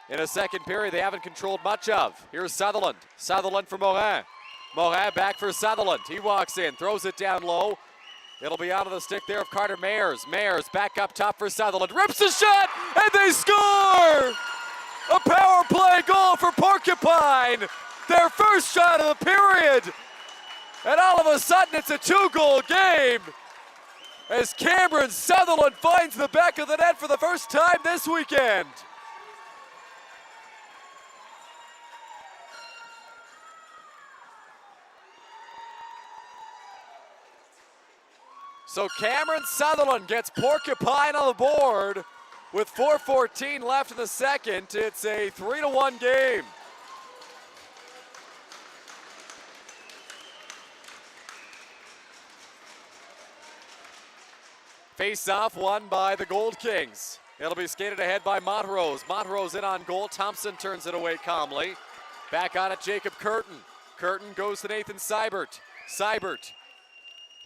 In a second period they haven't controlled much of. Here's Sutherland. Sutherland for Morin. Morin back for Sutherland. He walks in, throws it down low. It'll be out of the stick there of Carter Mayers. Mayers back up top for Sutherland. Rips the shot, and they score! A power play goal for Porcupine. Their first shot of the period. And all of a sudden it's a 2-goal game as Cameron Sutherland finds the back of the net for the first time this weekend. So Cameron Sutherland gets Porcupine on the board with 4:14 left in the second. It's a 3-1 game. Face-off won by the Gold Kings. It'll be skated ahead by Montrose. Montrose in on goal. Thompson turns it away calmly. Back on it, Jacob Curtin. Curtin goes to Nathan Seibert. Seibert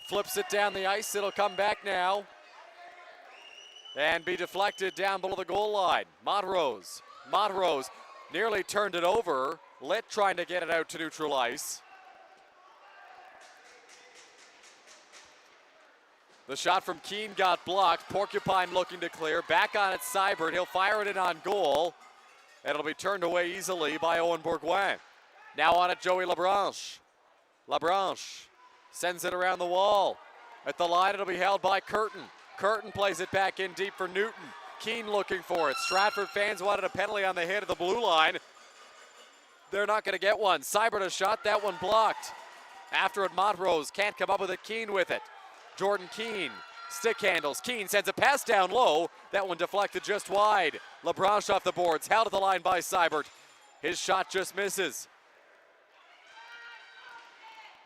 flips it down the ice. It'll come back now and be deflected down below the goal line. Montrose. Montrose nearly turned it over. Litt trying to get it out to neutral ice. The shot from Keene got blocked. Porcupine looking to clear. Back on it, Seibert. He'll fire it in on goal. And it'll be turned away easily by Owen Bourgoin. Now on it, Joey Labranche. Labranche sends it around the wall. At the line, it'll be held by Curtin. Curtin plays it back in deep for Newton. Keene looking for it. Stratford fans wanted a penalty on the hit of the blue line. They're not going to get one. Seibert a shot, that one blocked. After it, Montrose can't come up with it. Keene with it. Jordan Keene, stick handles. Keene sends a pass down low. That one deflected just wide. Labranche off the boards, held at the line by Seibert. His shot just misses.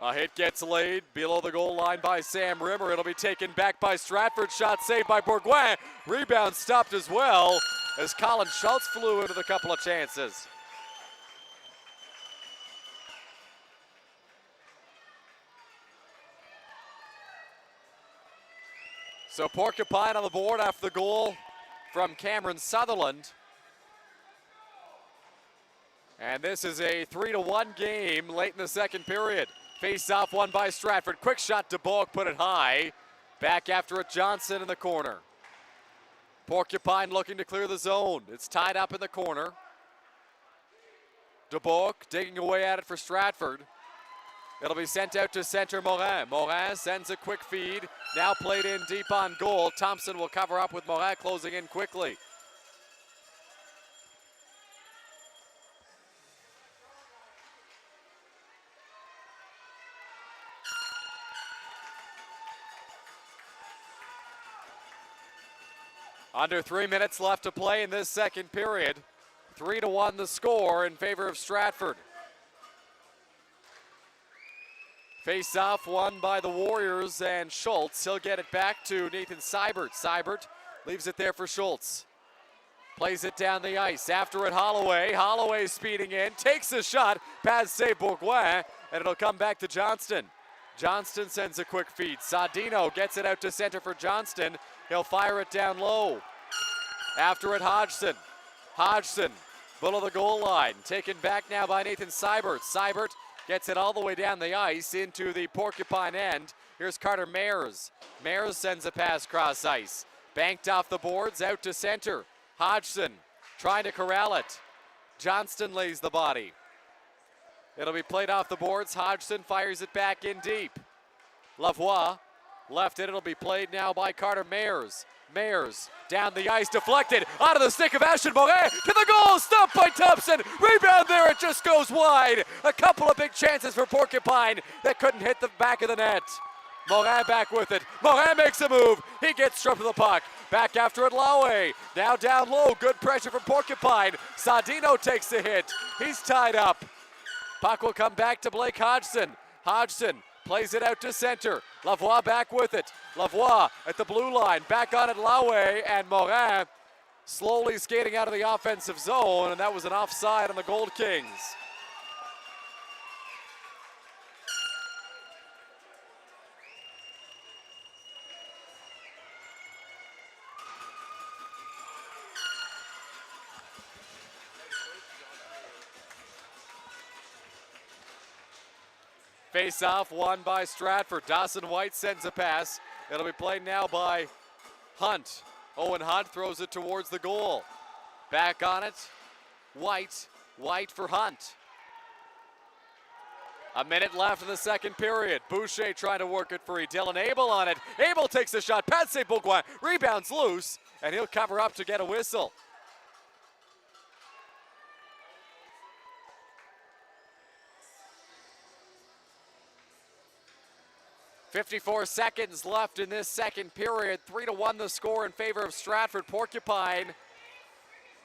A hit gets laid below the goal line by Sam Rimmer. It'll be taken back by Stratford. Shot saved by Bourgoin. Rebound stopped as well as Colin Schultz flew into the couple of chances. So Porcupine on the board after the goal from Cameron Sutherland. And this is a 3-1 game late in the second period. Face-off won by Stratford. Quick shot to Boak, put it high. Back after it, Johnson in the corner. Porcupine looking to clear the zone. It's tied up in the corner. DeBoak digging away at it for Stratford. It'll be sent out to center Morin. Morin sends a quick feed. Now played in deep on goal. Thompson will cover up with Morin closing in quickly. Under 3 minutes left to play in this second period. 3-1 the score in favor of Stratford. Face-off won by the Warriors and Schultz. He'll get it back to Nathan Seibert. Seibert leaves it there for Schultz. Plays it down the ice. After it, Holloway. Holloway speeding in. Takes a shot. Pass save Bourgoin. And it'll come back to Johnston. Johnston sends a quick feed. Sadino gets it out to center for Johnston. He'll fire it down low. After it, Hodgson. Hodgson, below the goal line. Taken back now by Nathan Seibert. Seibert gets it all the way down the ice into the Porcupine end. Here's Carter Mayers. Mayers sends a pass cross ice. Banked off the boards, out to center. Hodgson trying to corral it. Johnston lays the body. It'll be played off the boards. Hodgson fires it back in deep. Lavoie left it. It'll be played now by Carter Mayers. Mayers down the ice, deflected out of the stick of Ashton Morin to the goal. Stopped by Thompson. Rebound there. It just goes wide. A couple of big chances for Porcupine that couldn't hit the back of the net. Morin back with it. Morin makes a move. He gets stripped of the puck. Back after it, Laue. Now down low. Good pressure from Porcupine. Sadino takes the hit. He's tied up. Puck will come back to Blake Hodgson. Hodgson plays it out to center. Lavoie back with it. Lavoie at the blue line. Back on it, Laue, and Morin slowly skating out of the offensive zone, and that was an offside on the Gold Kings. Face-off won by Stratford. Dawson White sends a pass. It'll be played now by Hunt. Owen Hunt throws it towards the goal. Back on it, White. White for Hunt. A minute left in the second period. Boucher trying to work it free. Dylan Abel on it. Abel takes a shot. Patsy Bourgoin rebounds loose, and he'll cover up to get a whistle. 54 seconds left in this second period. 3-1 the score in favor of Stratford. Porcupine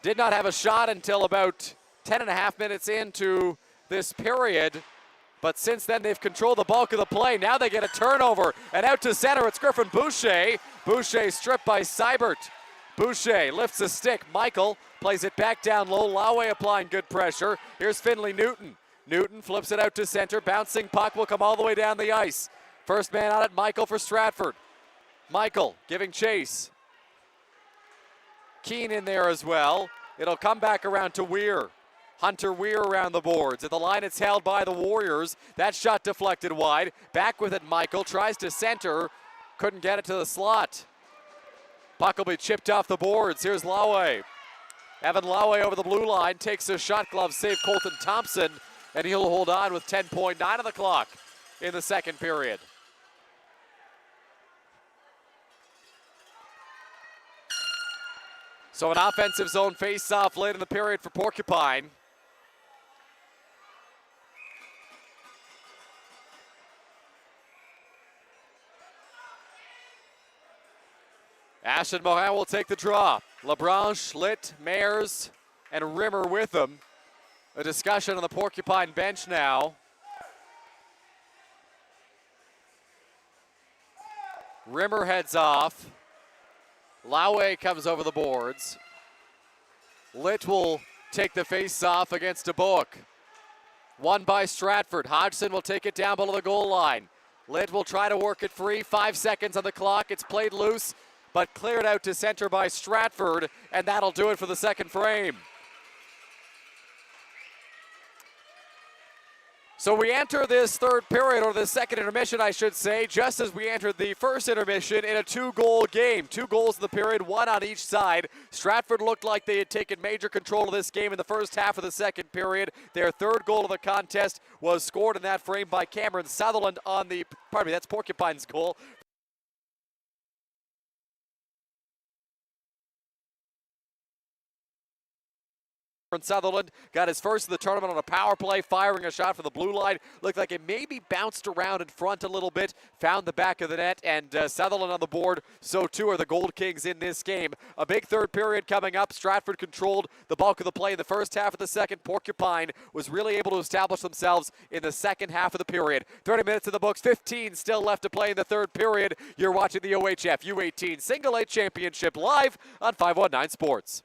did not have a shot until about 10.5 minutes into this period. But since then, they've controlled the bulk of the play. Now they get a turnover. And out to center, it's Griffin Boucher. Boucher stripped by Seibert. Boucher lifts the stick. Michael plays it back down low. Laue applying good pressure. Here's Finley Newton. Newton flips it out to center. Bouncing puck will come all the way down the ice. First man on it, Michael for Stratford. Michael giving chase. Keane in there as well. It'll come back around to Weir. Hunter Weir around the boards. At the line, it's held by the Warriors. That shot deflected wide. Back with it, Michael. Tries to center. Couldn't get it to the slot. Puck will be chipped off the boards. Here's Laue. Evan Laue over the blue line. Takes a shot glove save Colton Thompson. And he'll hold on with 10.9 on the clock in the second period. So an offensive zone face-off late in the period for Porcupine. Ashton Morin will take the draw. LaBranche, Litt, Mayers, and Rimmer with them. A discussion on the Porcupine bench now. Rimmer heads off. Laue comes over the boards. Litt will take the face-off against DeBook. Won by Stratford. Hodgson will take it down below the goal line. Litt will try to work it free. 5 seconds on the clock. It's played loose, but cleared out to center by Stratford, and that'll do it for the second frame. So we enter this third period, or the second intermission, I should say, just as we entered the first intermission in a 2-goal game. 2 goals in the period, 1 on each side. Stratford looked like they had taken major control of this game in the first half of the second period. Their third goal of the contest was scored in that frame by Cameron Sutherland on the, pardon me, that's Porcupine's goal. Sutherland got his first of the tournament on a power play, firing a shot for the blue line. Looked like it maybe bounced around in front a little bit, found the back of the net, and Sutherland on the board. So too are the Gold Kings in this game. A big third period coming up. Stratford controlled the bulk of the play in the first half of the second. Porcupine was really able to establish themselves in the second half of the period. 30 minutes in the books, 15 still left to play in the third period. You're watching the OHF U18 Single A Championship live on 519 Sports.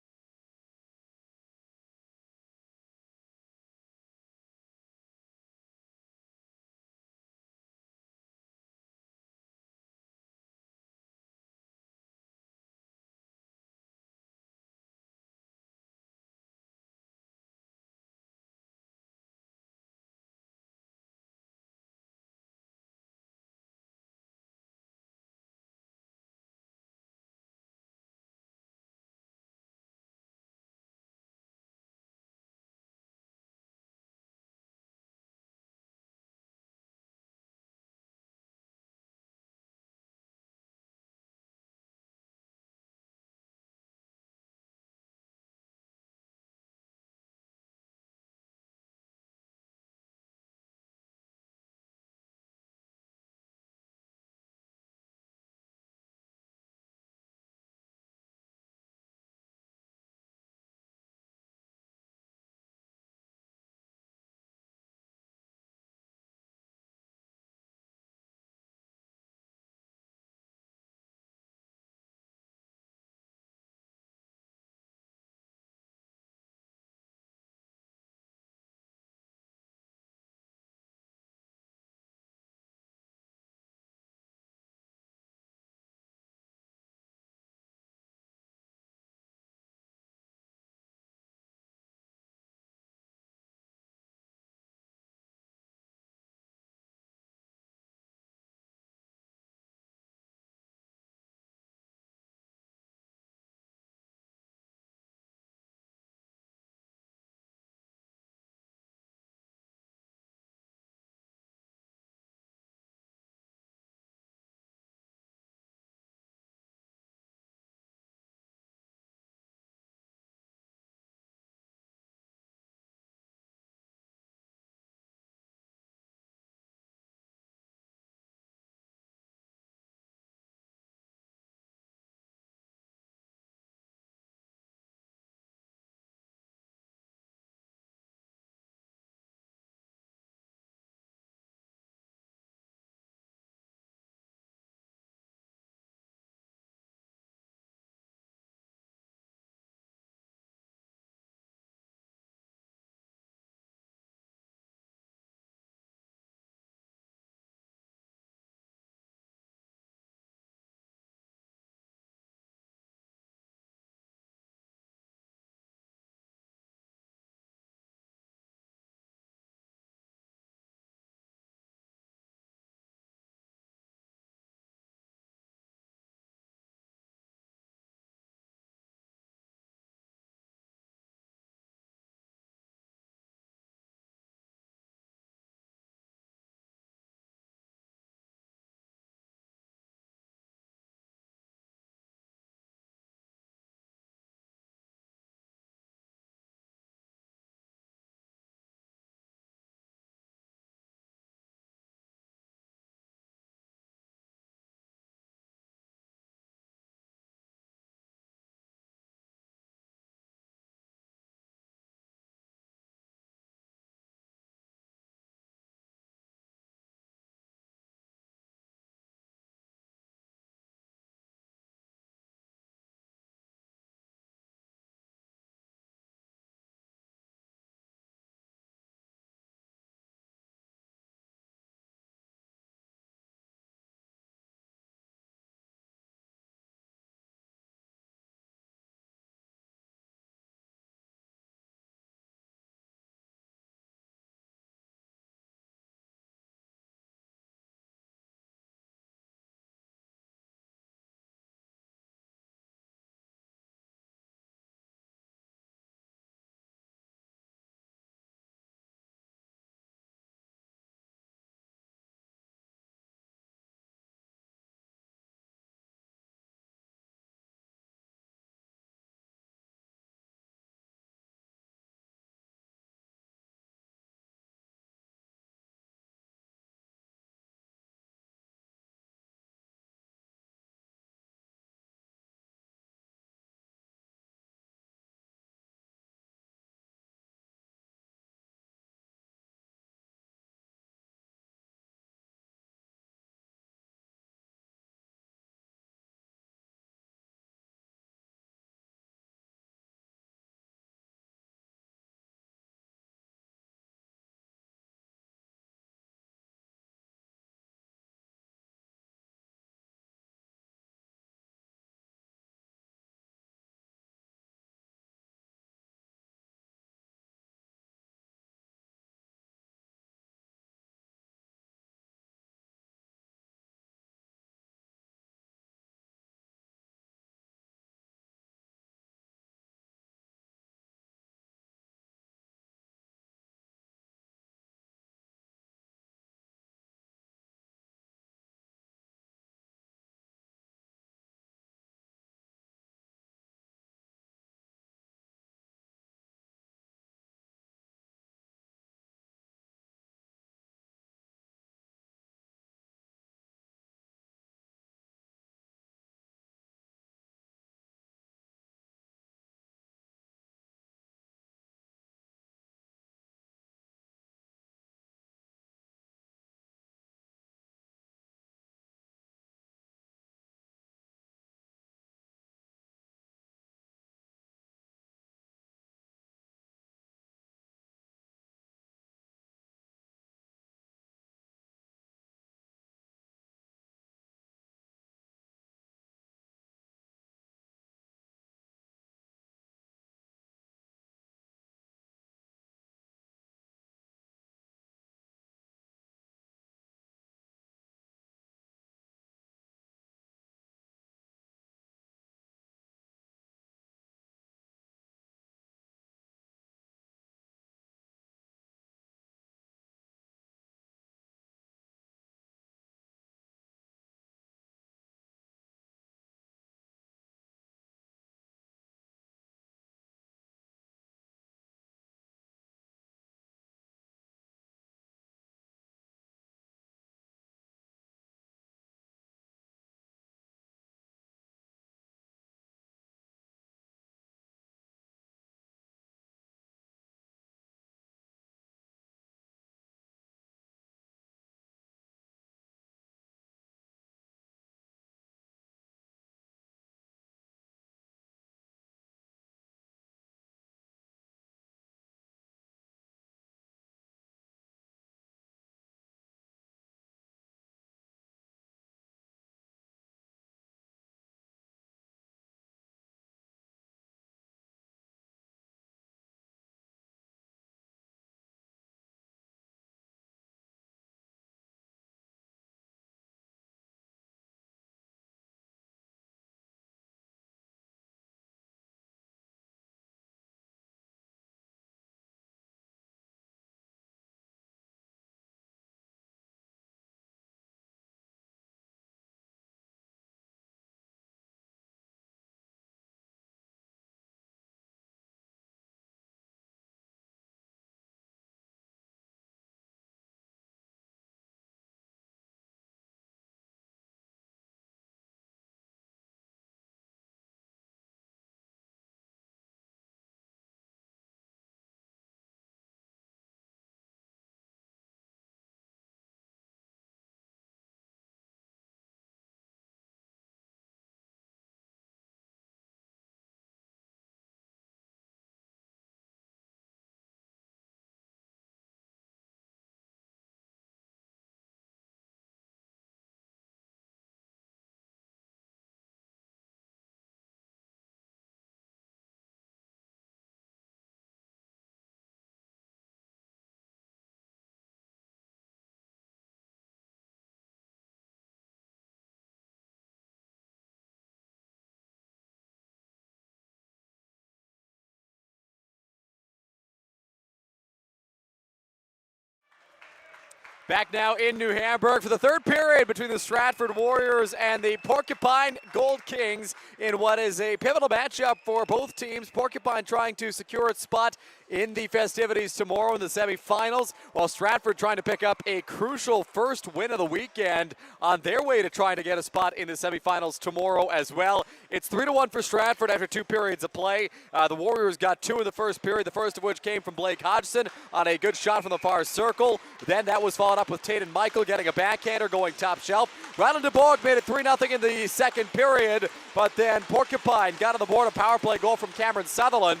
Back now in New Hamburg for the third period between the Stratford Warriors and the Porcupine Gold Kings in what is a pivotal matchup for both teams. Porcupine trying to secure its spot in the festivities tomorrow in the semifinals, while Stratford trying to pick up a crucial first win of the weekend on their way to trying to get a spot in the semifinals tomorrow as well. It's 3-1 for Stratford after 2 periods of play. The Warriors got 2 in the first period, the first of which came from Blake Hodgson on a good shot from the far circle. Then that was followed up with Taden Michael getting a backhander going top shelf. Ryland de Bourg made it 3-0 in the second period, but then Porcupine got on the board a power play goal from Cameron Sutherland.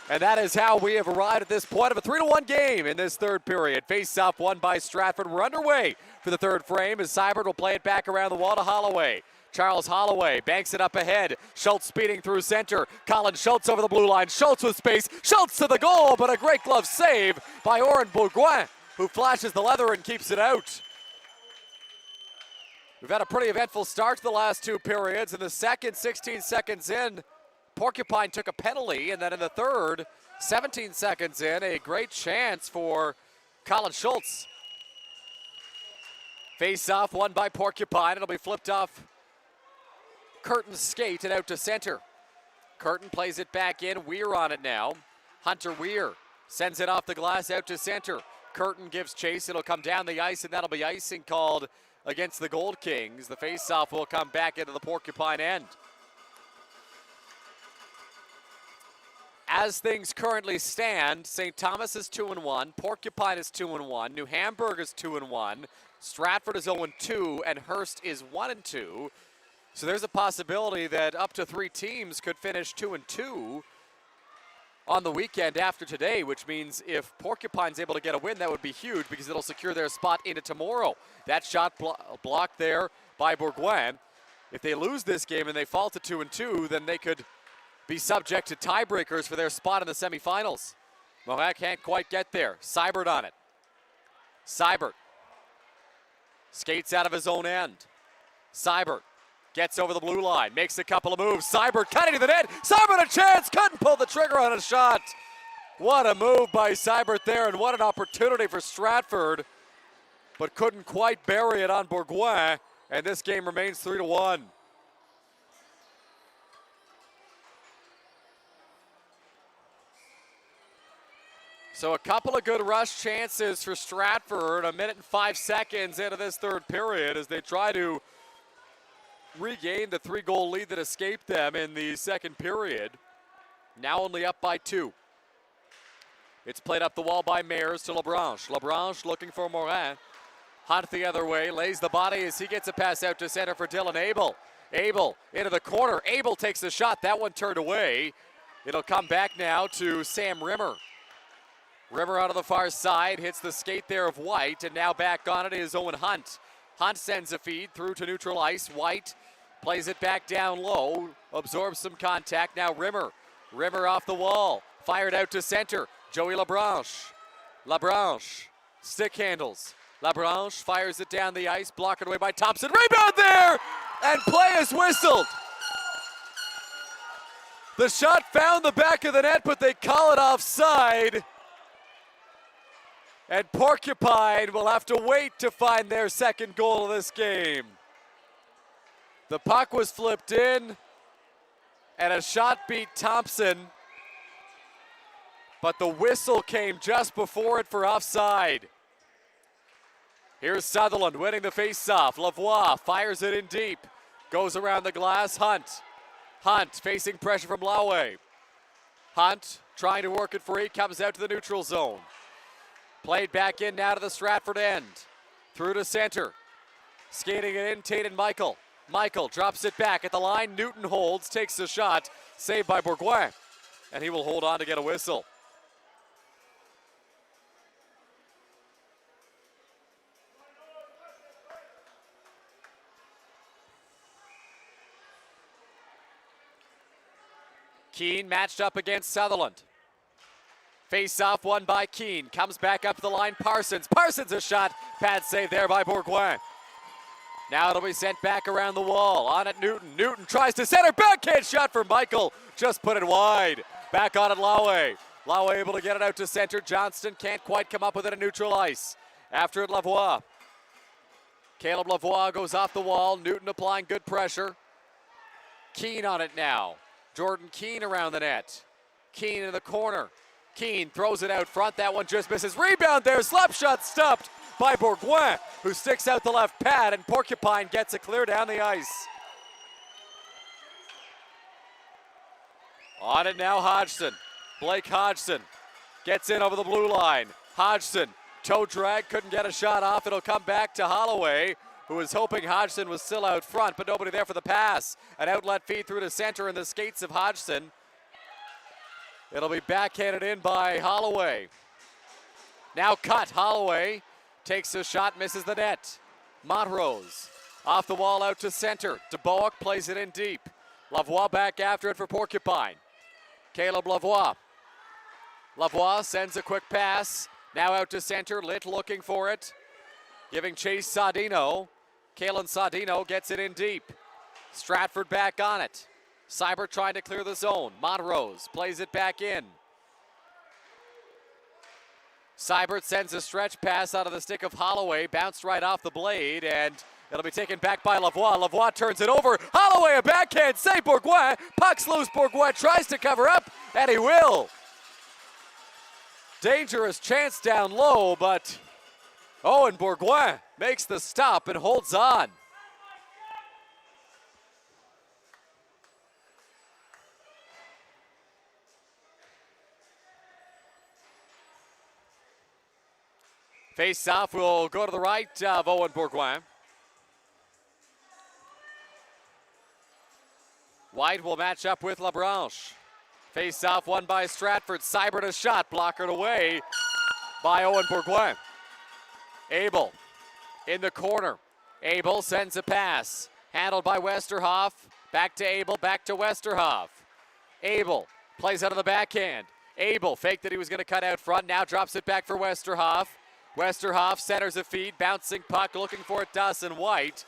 And that is how we have arrived at this point of a 3-1 game in this third period. Face-off won by Stratford. We're underway for the third frame as Seibert will play it back around the wall to Holloway. Charles Holloway banks it up ahead. Schultz speeding through center. Colin Schultz over the blue line. Schultz with space. Schultz to the goal, but a great glove save by Oren Bourgoin, who flashes the leather and keeps it out. We've had a pretty eventful start to the last 2 periods. In the second, 16 seconds in, Porcupine took a penalty, and then in the third, 17 seconds in, a great chance for Colin Schultz. Face-off won by Porcupine. It'll be flipped off Curtin's skate and out to center. Curtin plays it back in. Weir on it now. Hunter Weir sends it off the glass out to center. Curtin gives chase. It'll come down the ice, and that'll be icing called against the Gold Kings. The face-off will come back into the Porcupine end. As things currently stand, St. Thomas is 2-1, Porcupine is 2-1, New Hamburg is 2-1, Stratford is 0-2, and Hearst is 1-2. So there's a possibility that up to 3 teams could finish 2-2 on the weekend after today, which means if Porcupine's able to get a win, that would be huge because it'll secure their spot into tomorrow. That shot blocked there by Bourgoin. If they lose this game and they fall to 2-2, then they could be subject to tiebreakers for their spot in the semifinals. Morin can't quite get there. Seibert on it. Seibert skates out of his own end. Seibert gets over the blue line, makes a couple of moves. Seibert cutting to the net. Seibert a chance, couldn't pull the trigger on a shot. What a move by Seibert there, and what an opportunity for Stratford, but couldn't quite bury it on Bourgoin, and this game remains 3-1. So a couple of good rush chances for Stratford, 1 minute and 5 seconds into this third period as they try to regain the 3-goal lead that escaped them in the second period. Now only up by 2. It's played up the wall by Mayers to Labranche. Labranche looking for Morin. Hunt the other way, lays the body as he gets a pass out to center for Dylan Abel. Abel into the corner. Abel takes the shot. That one turned away. It'll come back now to Sam Rimmer. Rimmer out of the far side, hits the skate there of White, and now back on it is Owen Hunt. Hunt sends a feed through to neutral ice. White plays it back down low, absorbs some contact. Now Rimmer. Rimmer off the wall, fired out to center. Joey Labranche. Labranche, stick handles. Labranche fires it down the ice, blocked away by Thompson. Rebound there, and play is whistled. The shot found the back of the net, but they call it offside. And Porcupine will have to wait to find their second goal of this game. The puck was flipped in, and a shot beat Thompson. But the whistle came just before it for offside. Here's Sutherland winning the faceoff. Lavoie fires it in deep. Goes around the glass. Hunt. Hunt facing pressure from Laue. Hunt trying to work it free. Comes out to the neutral zone. Played back in now to the Stratford end. Through to center. Skating it in, Taden Michael. Michael drops it back at the line. Newton holds, takes the shot. Saved by Bourgoin. And he will hold on to get a whistle. Keane matched up against Sutherland. Face-off won by Keane. Comes back up the line, Parsons. Parsons a shot. Pad save there by Bourgoin. Now it'll be sent back around the wall. On it, Newton. Newton tries to center. Backhand shot for Michael. Just put it wide. Back on it, Laue. Laue able to get it out to center. Johnston can't quite come up with it at neutral ice. After it, Lavoie. Caleb Lavoie goes off the wall. Newton applying good pressure. Keane on it now. Jordan Keane around the net. Keane in the corner. Keane throws it out front. That one just misses. Rebound there. Slap shot stopped by Bourgoin, who sticks out the left pad, and Porcupine gets it clear down the ice. On it now, Hodgson. Blake Hodgson gets in over the blue line. Hodgson, toe drag, couldn't get a shot off. It'll come back to Holloway, who was hoping Hodgson was still out front, but nobody there for the pass. An outlet feed through to center in the skates of Hodgson. It'll be backhanded in by Holloway. Now cut, Holloway takes a shot, misses the net. Montrose off the wall out to center. DeBoak plays it in deep. Lavoie back after it for Porcupine. Caleb Lavoie. Lavoie sends a quick pass. Now out to center, Litt looking for it. Giving chase Sardino. Kalen Sardino gets it in deep. Stratford back on it. Seibert trying to clear the zone. Montrose plays it back in. Seibert sends a stretch pass out of the stick of Holloway. Bounced right off the blade, and it'll be taken back by Lavoie. Lavoie turns it over. Holloway a backhand save. Bourgoin. Puck's loose. Bourgoin tries to cover up, and he will. Dangerous chance down low, but Owen Bourgoin makes the stop and holds on. Face-off will go to the right of Owen Bourgoin. White will match up with LaBranche. Face-off won by Stratford. Seibert a shot, blockered away by Owen Bourgoin. Abel in the corner. Abel sends a pass. Handled by Westerhoff. Back to Abel, back to Westerhoff. Abel plays out of the backhand. Abel faked that he was going to cut out front. Now drops it back for Westerhoff. Westerhoff centers a feed. Bouncing puck, looking for it, Dawson White.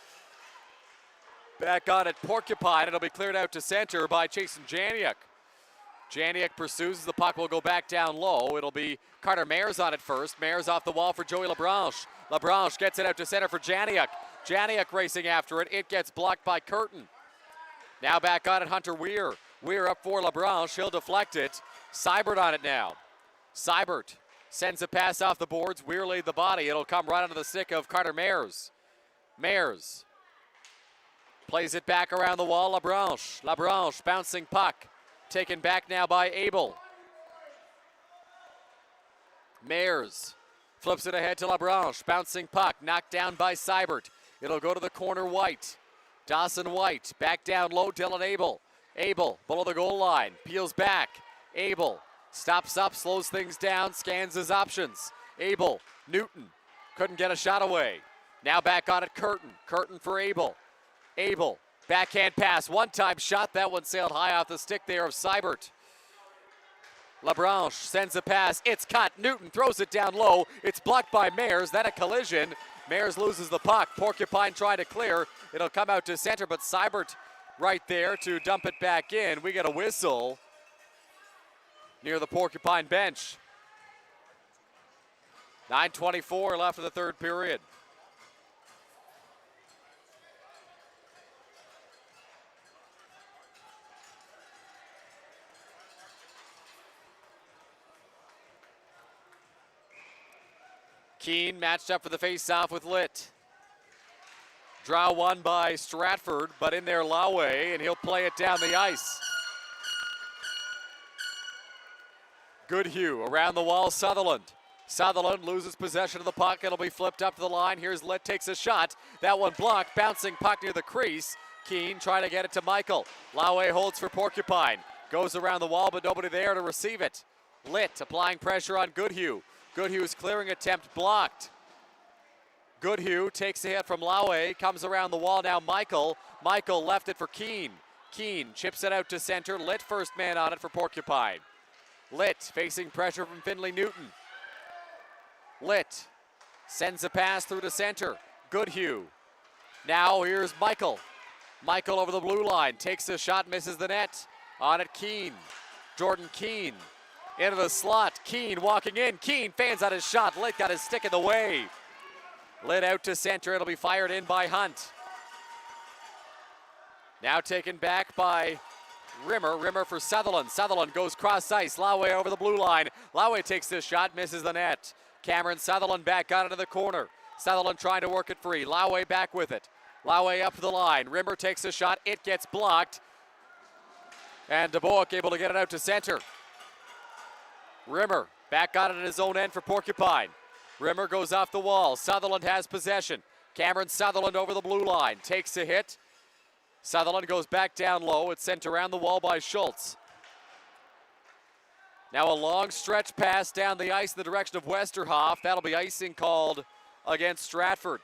Back on it, Porcupine. It'll be cleared out to center by Jason Janiak. Janiak pursues. The puck will go back down low. It'll be Carter Mayers on it first. Mayers off the wall for Joey LaBranche. LaBranche gets it out to center for Janiak. Janiak racing after it. It gets blocked by Curtin. Now back on it, Hunter Weir. Weir up for LaBranche. He'll deflect it. Seibert on it now. Seibert sends a pass off the boards. Weir laid the body. It'll come right onto the stick of Carter Mayers. Mayers plays it back around the wall. LaBranche. LaBranche bouncing puck. Taken back now by Abel. Mayers flips it ahead to LaBranche. Bouncing puck. Knocked down by Seibert. It'll go to the corner, White. Dawson White. Back down low, Dylan Abel. Abel below the goal line. Peels back. Abel stops up, slows things down, scans his options. Abel, Newton, couldn't get a shot away. Now back on it, Curtin. Curtin for Abel. Abel, backhand pass, one-time shot. That one sailed high off the stick there of Seibert. LaBranche sends a pass. It's cut. Newton throws it down low. It's blocked by Mayers. Then a collision. Mayers loses the puck. Porcupine trying to clear. It'll come out to center, but Seibert right there to dump it back in. We get a whistle near the Porcupine bench. 9:24 left in the third period. Keane matched up for the face-off with Litt. Draw one by Stratford, but in there Laue, and he'll play it down the ice. Goodhue around the wall, Sutherland. Sutherland loses possession of the puck. It'll be flipped up to the line. Here's Litt, takes a shot. That one blocked, bouncing puck near the crease. Keane trying to get it to Michael. Laue holds for Porcupine. Goes around the wall, but nobody there to receive it. Litt applying pressure on Goodhue. Goodhue's clearing attempt blocked. Goodhue takes a hit from Laue, comes around the wall now Michael. Michael left it for Keane. Keane chips it out to center. Litt first man on it for Porcupine. Litt facing pressure from Finley Newton. Litt sends a pass through to center. Goodhue. Now here's Michael. Michael over the blue line. Takes a shot, misses the net. On it Keane. Jordan Keane. Into the slot. Keane walking in. Keane fans out his shot. Litt got his stick in the way. Lit out to center. It'll be fired in by Hunt. Now taken back by Rimmer. Rimmer for Sutherland. Sutherland goes cross ice. Laue over the blue line. Laue takes this shot, misses the net. Cameron Sutherland back out into the corner. Sutherland trying to work it free. Laue back with it. Laue up the line. Rimmer takes a shot. It gets blocked. And DeBoek able to get it out to center. Rimmer back on it at his own end for Porcupine. Rimmer goes off the wall. Sutherland has possession. Cameron Sutherland over the blue line. Takes a hit. Sutherland goes back down low. It's sent around the wall by Schultz. Now a long stretch pass down the ice in the direction of Westerhoff. That'll be icing called against Stratford.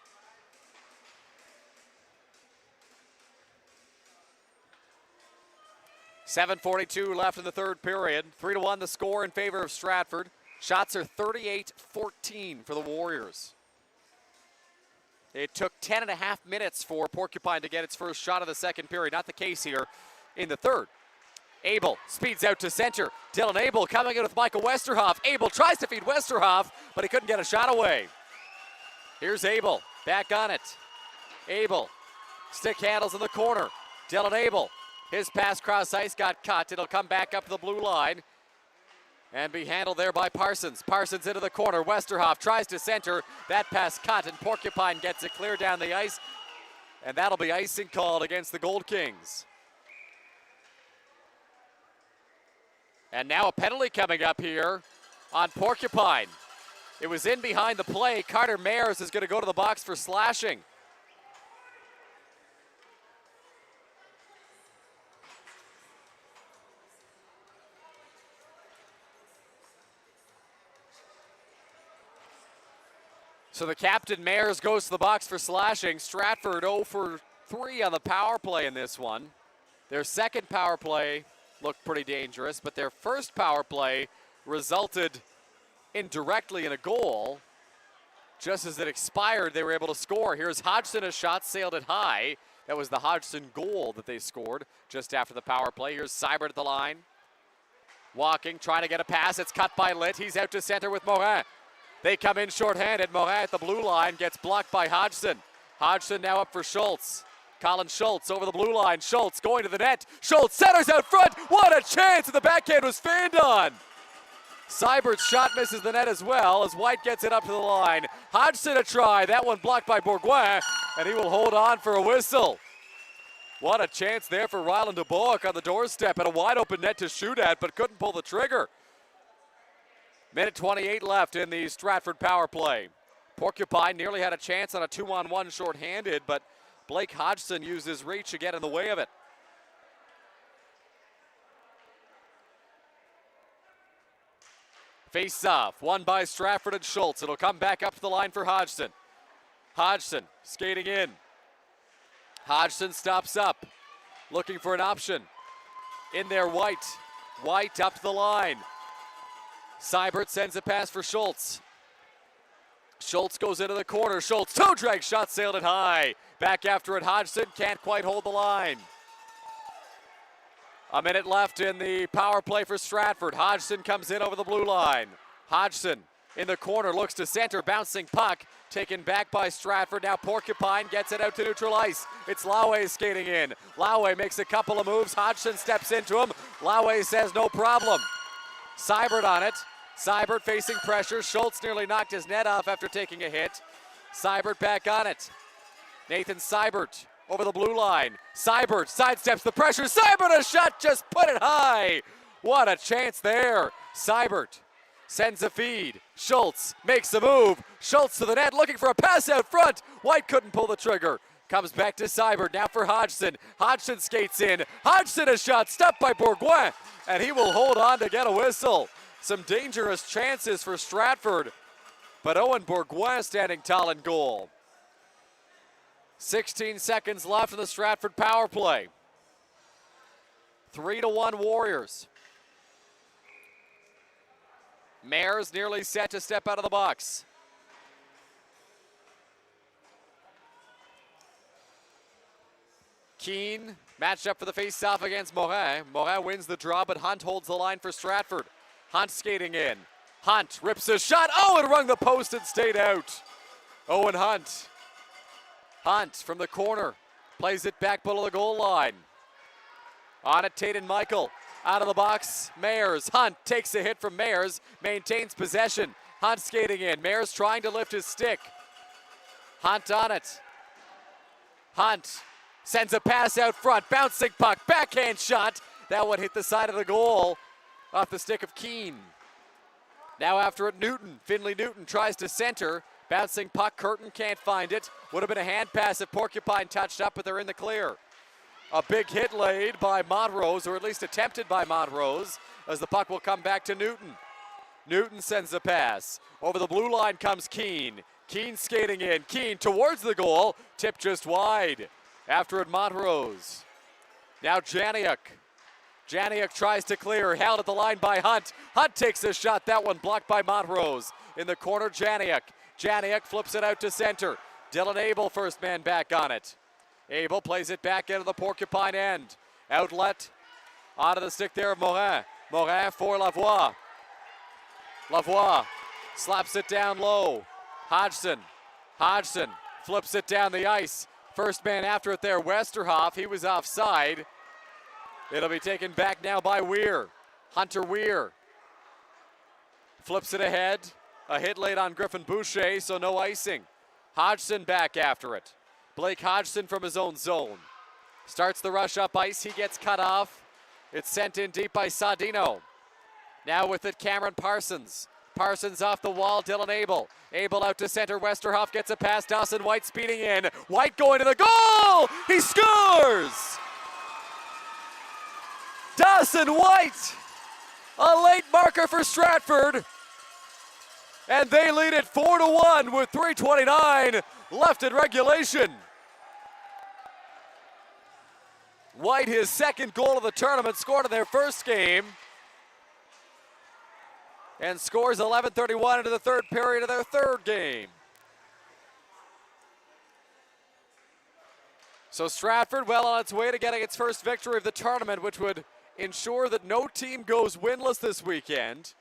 .7:42 left in the third period. 3-1 the score in favor of Stratford. Shots are 38-14 for the Warriors. It took 10.5 minutes for Porcupine to get its first shot of the second period. Not the case here in the third. Abel speeds out to center. Dylan Abel coming in with Michael Westerhoff. Abel tries to feed Westerhoff, but he couldn't get a shot away. Here's Abel, back on it. Abel, stick handles in the corner. Dylan Abel, his pass cross ice got cut. It'll come back up the blue line and be handled there by Parsons. Parsons into the corner. Westerhoff tries to center. That pass cut, and Porcupine gets it clear down the ice. And that'll be icing called against the Gold Kings. And now a penalty coming up here on Porcupine. It was in behind the play. Carter Mayers is going to go to the box for slashing. So the captain, Mayers, goes to the box for slashing. Stratford 0 for 3 on the power play in this one. Their second power play looked pretty dangerous, but their first power play resulted indirectly in a goal. Just as it expired, they were able to score. Here's Hodgson, a shot sailed it high. That was the Hodgson goal that they scored just after the power play. Here's Seibert at the line. Walking, trying to get a pass. It's cut by Litt. He's out to center with Morin. They come in shorthanded. Morin at the blue line gets blocked by Hodgson. Hodgson now up for Schultz. Colin Schultz over the blue line. Schultz going to the net. Schultz centers out front. What a chance! And the backhand was fanned on. Seibert's shot misses the net as well as White gets it up to the line. Hodgson a try. That one blocked by Bourgoin, and he will hold on for a whistle. What a chance there for Ryland DeBoek on the doorstep and a wide open net to shoot at, but couldn't pull the trigger. Minute 28 left in the Stratford power play. Porcupine nearly had a chance on a 2-on-1 shorthanded, but Blake Hodgson used his reach to get in the way of it. Face-off, won by Stratford and Schultz. It'll come back up to the line for Hodgson. Hodgson skating in. Hodgson stops up, looking for an option. In there, White. White up to the line. Seibert sends a pass for Schultz. Schultz goes into the corner. Schultz, toe drag shot, sailed it high. Back after it, Hodgson can't quite hold the line. A minute left in the power play for Stratford. Hodgson comes in over the blue line. Hodgson in the corner, looks to center, bouncing puck, taken back by Stratford. Now Porcupine gets it out to neutral ice. It's Laue skating in. Laue makes a couple of moves. Hodgson steps into him. Laue says no problem. Seibert on it. Seibert facing pressure. Schultz nearly knocked his net off after taking a hit. Seibert back on it. Nathan Seibert over the blue line. Seibert sidesteps the pressure. Seibert a shot, just put it high. What a chance there. Seibert sends a feed. Schultz makes a move. Schultz to the net looking for a pass out front. White couldn't pull the trigger. Comes back to Seibert, now for Hodgson. Hodgson skates in. Hodgson a shot, stopped by Bourgoin, and he will hold on to get a whistle. Some dangerous chances for Stratford, but Owen Bourgoin standing tall in goal. 16 seconds left in the Stratford power play. 3-1 Warriors. Mayers nearly set to step out of the box. Keane matched up for the face-off against Morin. Morin wins the draw, but Hunt holds the line for Stratford. Hunt skating in. Hunt rips a shot. Oh, it rung the post and stayed out. Owen Hunt. Hunt from the corner. Plays it back below the goal line. On it, Taden Michael. Out of the box, Mayers. Hunt takes a hit from Mayers. Maintains possession. Hunt skating in. Mayers trying to lift his stick. Hunt on it. Hunt sends a pass out front. Bouncing puck. Backhand shot. That one hit the side of the goal off the stick of Keane. Now after it, Newton. Finley Newton tries to center. Bouncing puck. Curtin can't find it. Would have been a hand pass if Porcupine touched up, but they're in the clear. A big hit laid by Montrose, or at least attempted by Montrose, as the puck will come back to Newton. Newton sends a pass. Over the blue line comes Keane. Keane skating in. Keane towards the goal. Tip just wide. After it, Montrose. Now Janiuk. Janiuk tries to clear. Held at the line by Hunt. Hunt takes a shot. That one blocked by Montrose. In the corner, Janiuk. Janiuk flips it out to center. Dylan Abel, first man back on it. Abel plays it back into the Porcupine end. Outlet onto the stick there of Morin. Morin for Lavoie. Lavoie slaps it down low. Hodgson. Hodgson flips it down the ice. First man after it there, Westerhoff. He was offside. It'll be taken back now by Weir. Hunter Weir flips it ahead. A hit late on Griffin Boucher, so no icing. Hodgson back after it. Blake Hodgson from his own zone. Starts the rush up ice. He gets cut off. It's sent in deep by Sadino. Now with it, Cameron Parsons. Parsons off the wall, Dylan Abel. Abel out to center. Westerhoff gets a pass. Dawson White speeding in. White going to the goal! He scores! Dawson White! A late marker for Stratford. And they lead it 4-1 with 3:29 left in regulation. White, his second goal of the tournament, scored in their first game. And scores 11:31 into the third period of their third game. So Stratford well on its way to getting its first victory of the tournament, which would ensure that no team goes winless this weekend.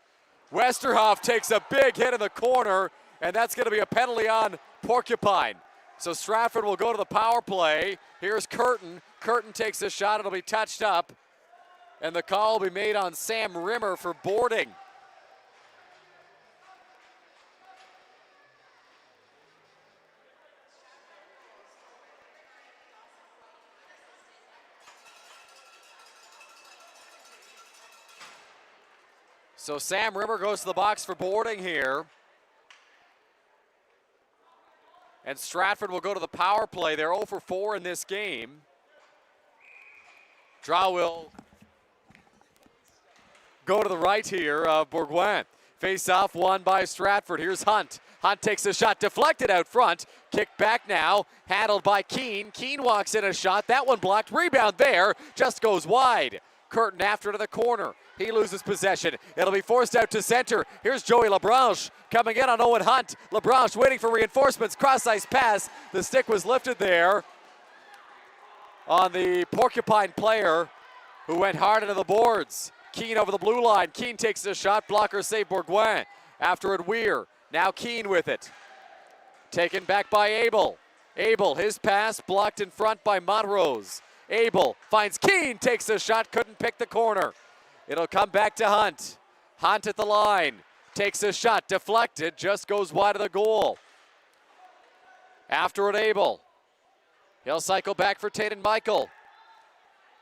Westerhoff takes a big hit in the corner, and that's going to be a penalty on Porcupine. So Stratford will go to the power play. Here's Curtin. Curtin takes a shot. It'll be touched up. And the call will be made on Sam Rimmer for boarding. So Sam Rimmer goes to the box for boarding here. And Stratford will go to the power play. They're 0 for 4 in this game. Draw will go to the right here of Bourgoin. Face off won by Stratford. Here's Hunt. Hunt takes a shot, deflected out front. Kicked back now, handled by Keane. Keane walks in a shot. That one blocked. Rebound there, just goes wide. Curtin after to the corner. He loses possession. It'll be forced out to center. Here's Joey Labranche coming in on Owen Hunt. Labranche waiting for reinforcements. Cross-ice pass. The stick was lifted there on the Porcupine player who went hard into the boards. Keane over the blue line. Keane takes the shot. Blocker save Bourgoin. After it, Weir. Now Keane with it. Taken back by Abel. Abel, his pass blocked in front by Montrose. Abel finds Keane, takes a shot, couldn't pick the corner. It'll come back to Hunt. Hunt at the line. Takes a shot, deflected, just goes wide of the goal. After it, Abel. He'll cycle back for Taden Michael.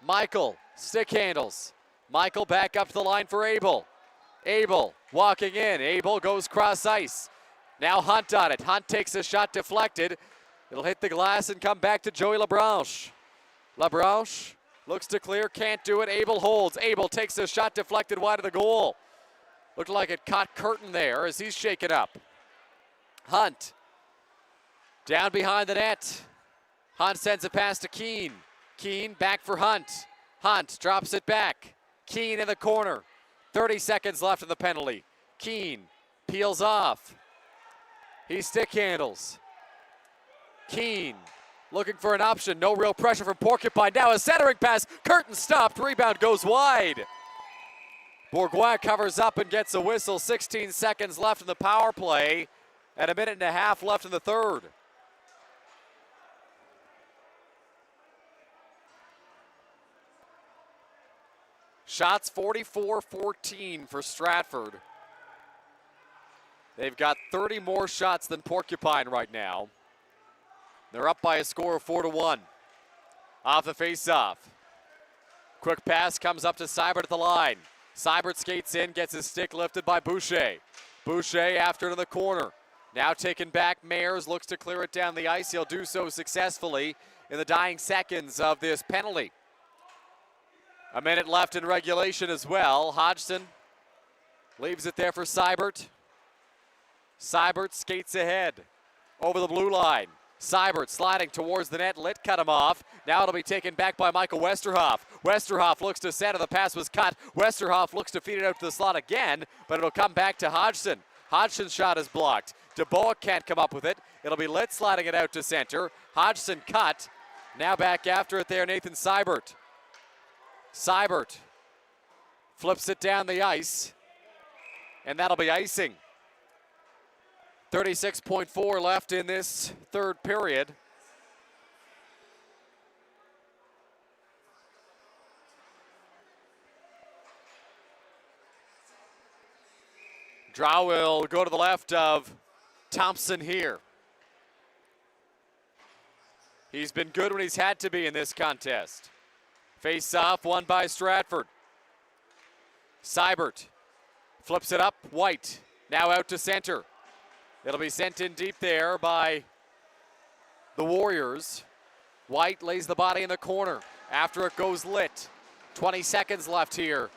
Michael, stick handles. Michael back up to the line for Abel. Abel walking in. Abel goes cross ice. Now Hunt on it. Hunt takes a shot, deflected. It'll hit the glass and come back to Joey Labranche. Labranche looks to clear, can't do it. Abel holds. Abel takes a shot, deflected wide of the goal. Looked like it caught Curtin there as he's shaken up. Hunt down behind the net. Hunt sends a pass to Keane. Keane back for Hunt. Hunt drops it back. Keane in the corner. 30 seconds left in the penalty. Keane peels off. He stick handles. Keane looking for an option. No real pressure from Porcupine. Now a centering pass. Curtin stopped. Rebound goes wide. Bourgoin covers up and gets a whistle. 16 seconds left in the power play. and a minute and a half left in the third. Shots 44-14 for Stratford. They've got 30 more shots than Porcupine right now. They're up by a score of 4-1. Off the face-off. Quick pass comes up to Seibert at the line. Seibert skates in, gets his stick lifted by Boucher. Boucher after it in the corner. Now taken back, Mayers looks to clear it down the ice. He'll do so successfully in the dying seconds of this penalty. A minute left in regulation as well. Hodgson leaves it there for Seibert. Seibert skates ahead over the blue line. Seibert sliding towards the net. Litt cut him off. Now it'll be taken back by Michael Westerhoff. Westerhoff looks to center. The pass was cut. Westerhoff looks to feed it out to the slot again, but it'll come back to Hodgson. Hodgson's shot is blocked. DeBoa can't come up with it. It'll be Litt sliding it out to center. Hodgson cut. Now back after it there, Nathan Seibert. Seibert flips it down the ice, and that'll be icing. 36.4 left in this third period. Draw will go to the left of Thompson here. He's been good when he's had to be in this contest. Face-off won by Stratford. Seibert flips it up. White now out to center. It'll be sent in deep there by the Warriors. White lays the body in the corner. After it goes Litt. 20 seconds left here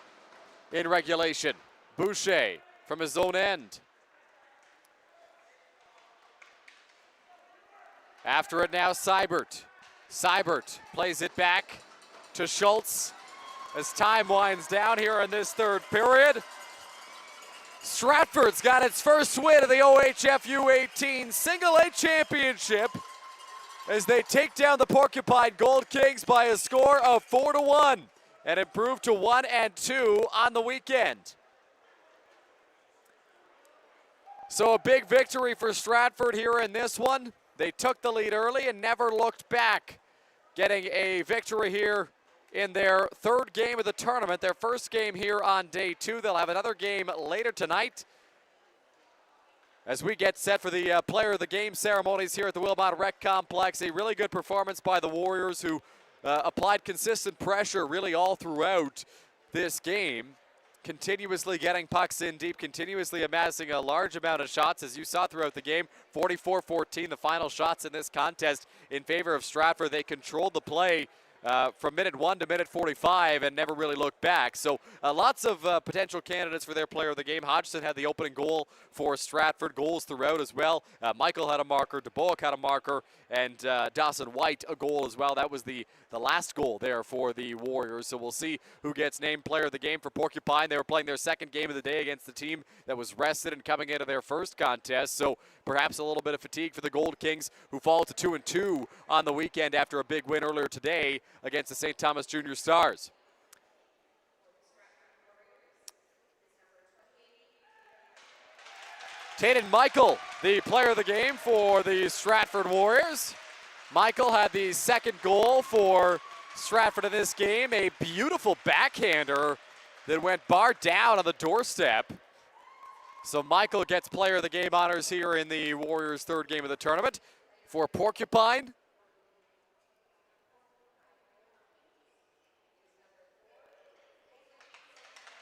in regulation. Boucher from his own end. After it now, Seibert. Seibert plays it back to Schultz as time winds down here in this third period. Stratford's got its first win of the OHF U18 Single A Championship as they take down the Porcupine Gold Kings by a score of 4-1 and improve to 1-2 on the weekend. So a big victory for Stratford here in this one. They took the lead early and never looked back, getting a victory here in their third game of the tournament, their first game here on day 2. They'll have another game later tonight as we get set for the player of the game ceremonies here at the Wilmot Rec Complex. A really good performance by the Warriors, who applied consistent pressure really all throughout this game, continuously getting pucks in deep, continuously amassing a large amount of shots, as you saw throughout the game. 44-14, the final shots in this contest in favor of Stratford. They controlled the play from minute 1 to minute 45 and never really looked back. So lots of potential candidates for their player of the game. Hodgson had the opening goal for Stratford, goals throughout as well. Michael had a marker, DeBoa had a marker, and Dawson White a goal as well. That was the last goal there for the Warriors. So we'll see who gets named player of the game for Porcupine. They were playing their second game of the day against the team that was rested and coming into their first contest. So perhaps a little bit of fatigue for the Gold Kings, who fall to 2-2 on the weekend after a big win earlier today against the St. Thomas Junior Stars. Taden Michael, the player of the game for the Stratford Warriors. Michael had the second goal for Stratford in this game, a beautiful backhander that went bar down on the doorstep. So Michael gets player of the game honors here in the Warriors' third game of the tournament. For Porcupine,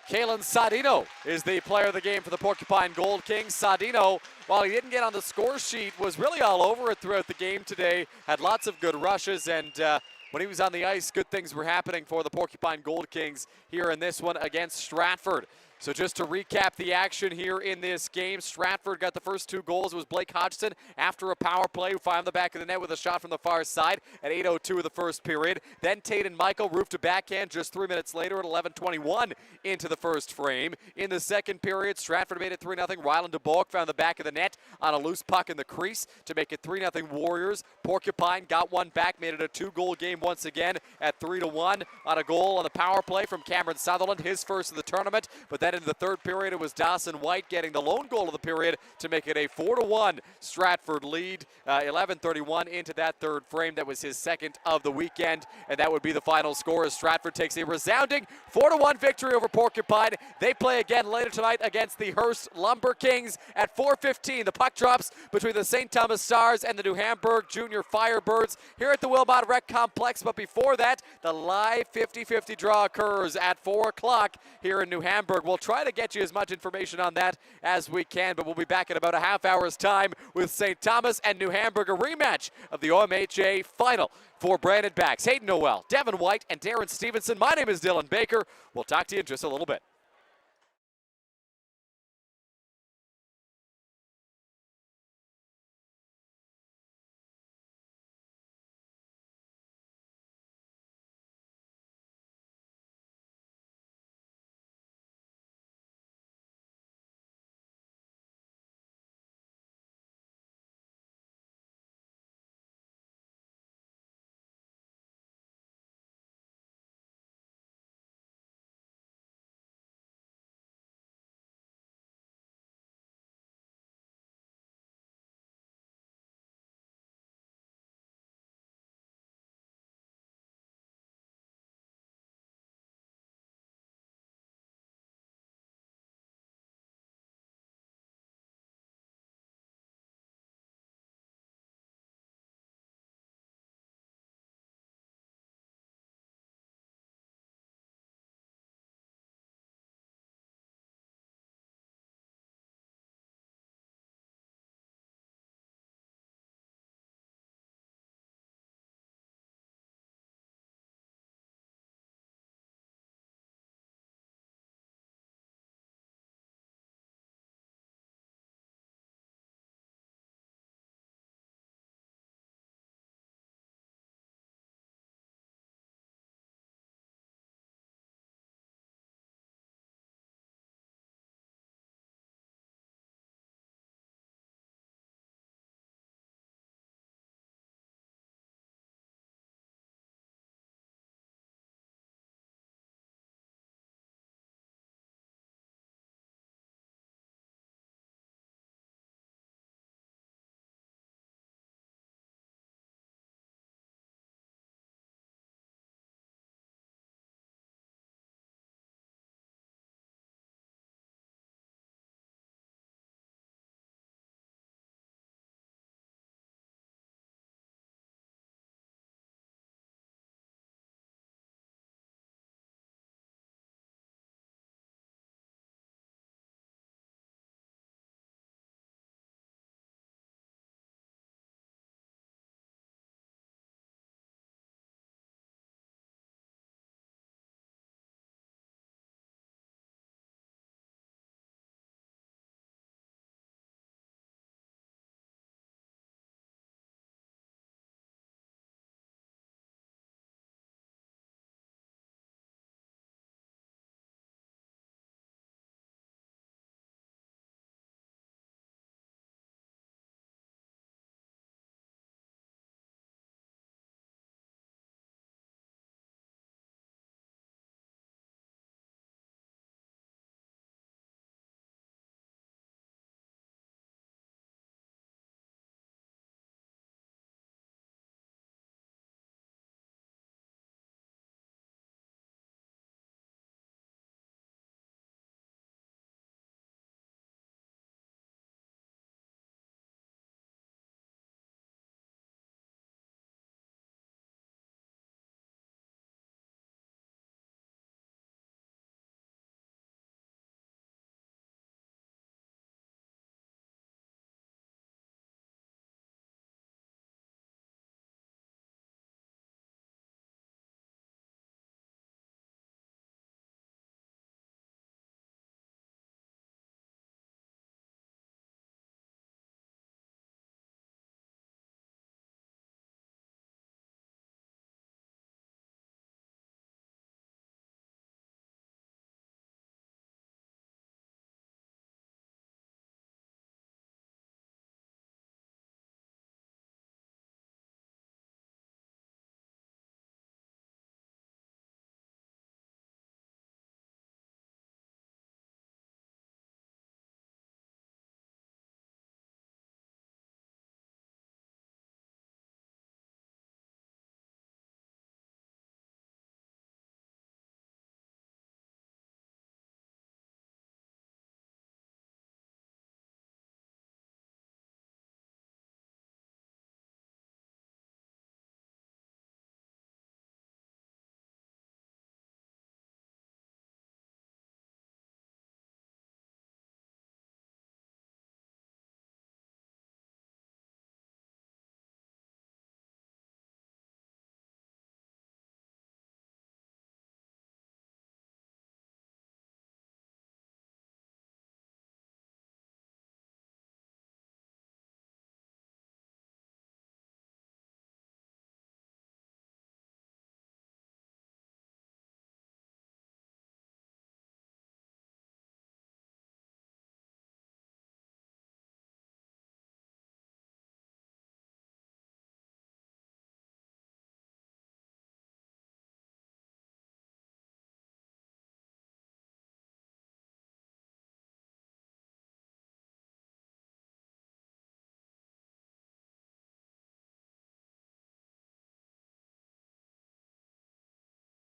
Kalen Sadino is the player of the game for the Porcupine Gold Kings. Sadino, while he didn't get on the score sheet, was really all over it throughout the game today. Had lots of good rushes, and when he was on the ice, good things were happening for the Porcupine Gold Kings here in this one against Stratford. So just to recap the action here in this game, Stratford got the first 2 goals. It was Blake Hodgson after a power play who found the back of the net with a shot from the far side at 8:02 of the first period. Then Taden Michael roofed a backhand just 3 minutes later at 11:21 into the first frame. In the second period, Stratford made it 3-0. Ryland DeBoak found the back of the net on a loose puck in the crease to make it 3-0 Warriors. Porcupine got one back, made it a 2-goal game once again at 3-1 on a goal on the power play from Cameron Sutherland, his first of the tournament. But then Then in the third period, it was Dawson White getting the lone goal of the period to make it a 4-1 Stratford lead. 11:31 into that third frame. That was his second of the weekend, and that would be the final score as Stratford takes a resounding 4-1 victory over Porcupine. They play again later tonight against the Hearst Lumber Kings at 4:15. The puck drops between the St. Thomas Stars and the New Hamburg Junior Firebirds here at the Wilmot Rec Complex. But before that, the live 50-50 draw occurs at 4 o'clock here in New Hamburg. We'll try to get you as much information on that as we can, but we'll be back in about a half hour's time with St. Thomas and New Hamburg, a rematch of the OHF final. For Brandon Bax, Hayden Noel, Devin White, and Darren Stevenson, my name is Dylan Baker. We'll talk to you in just a little bit.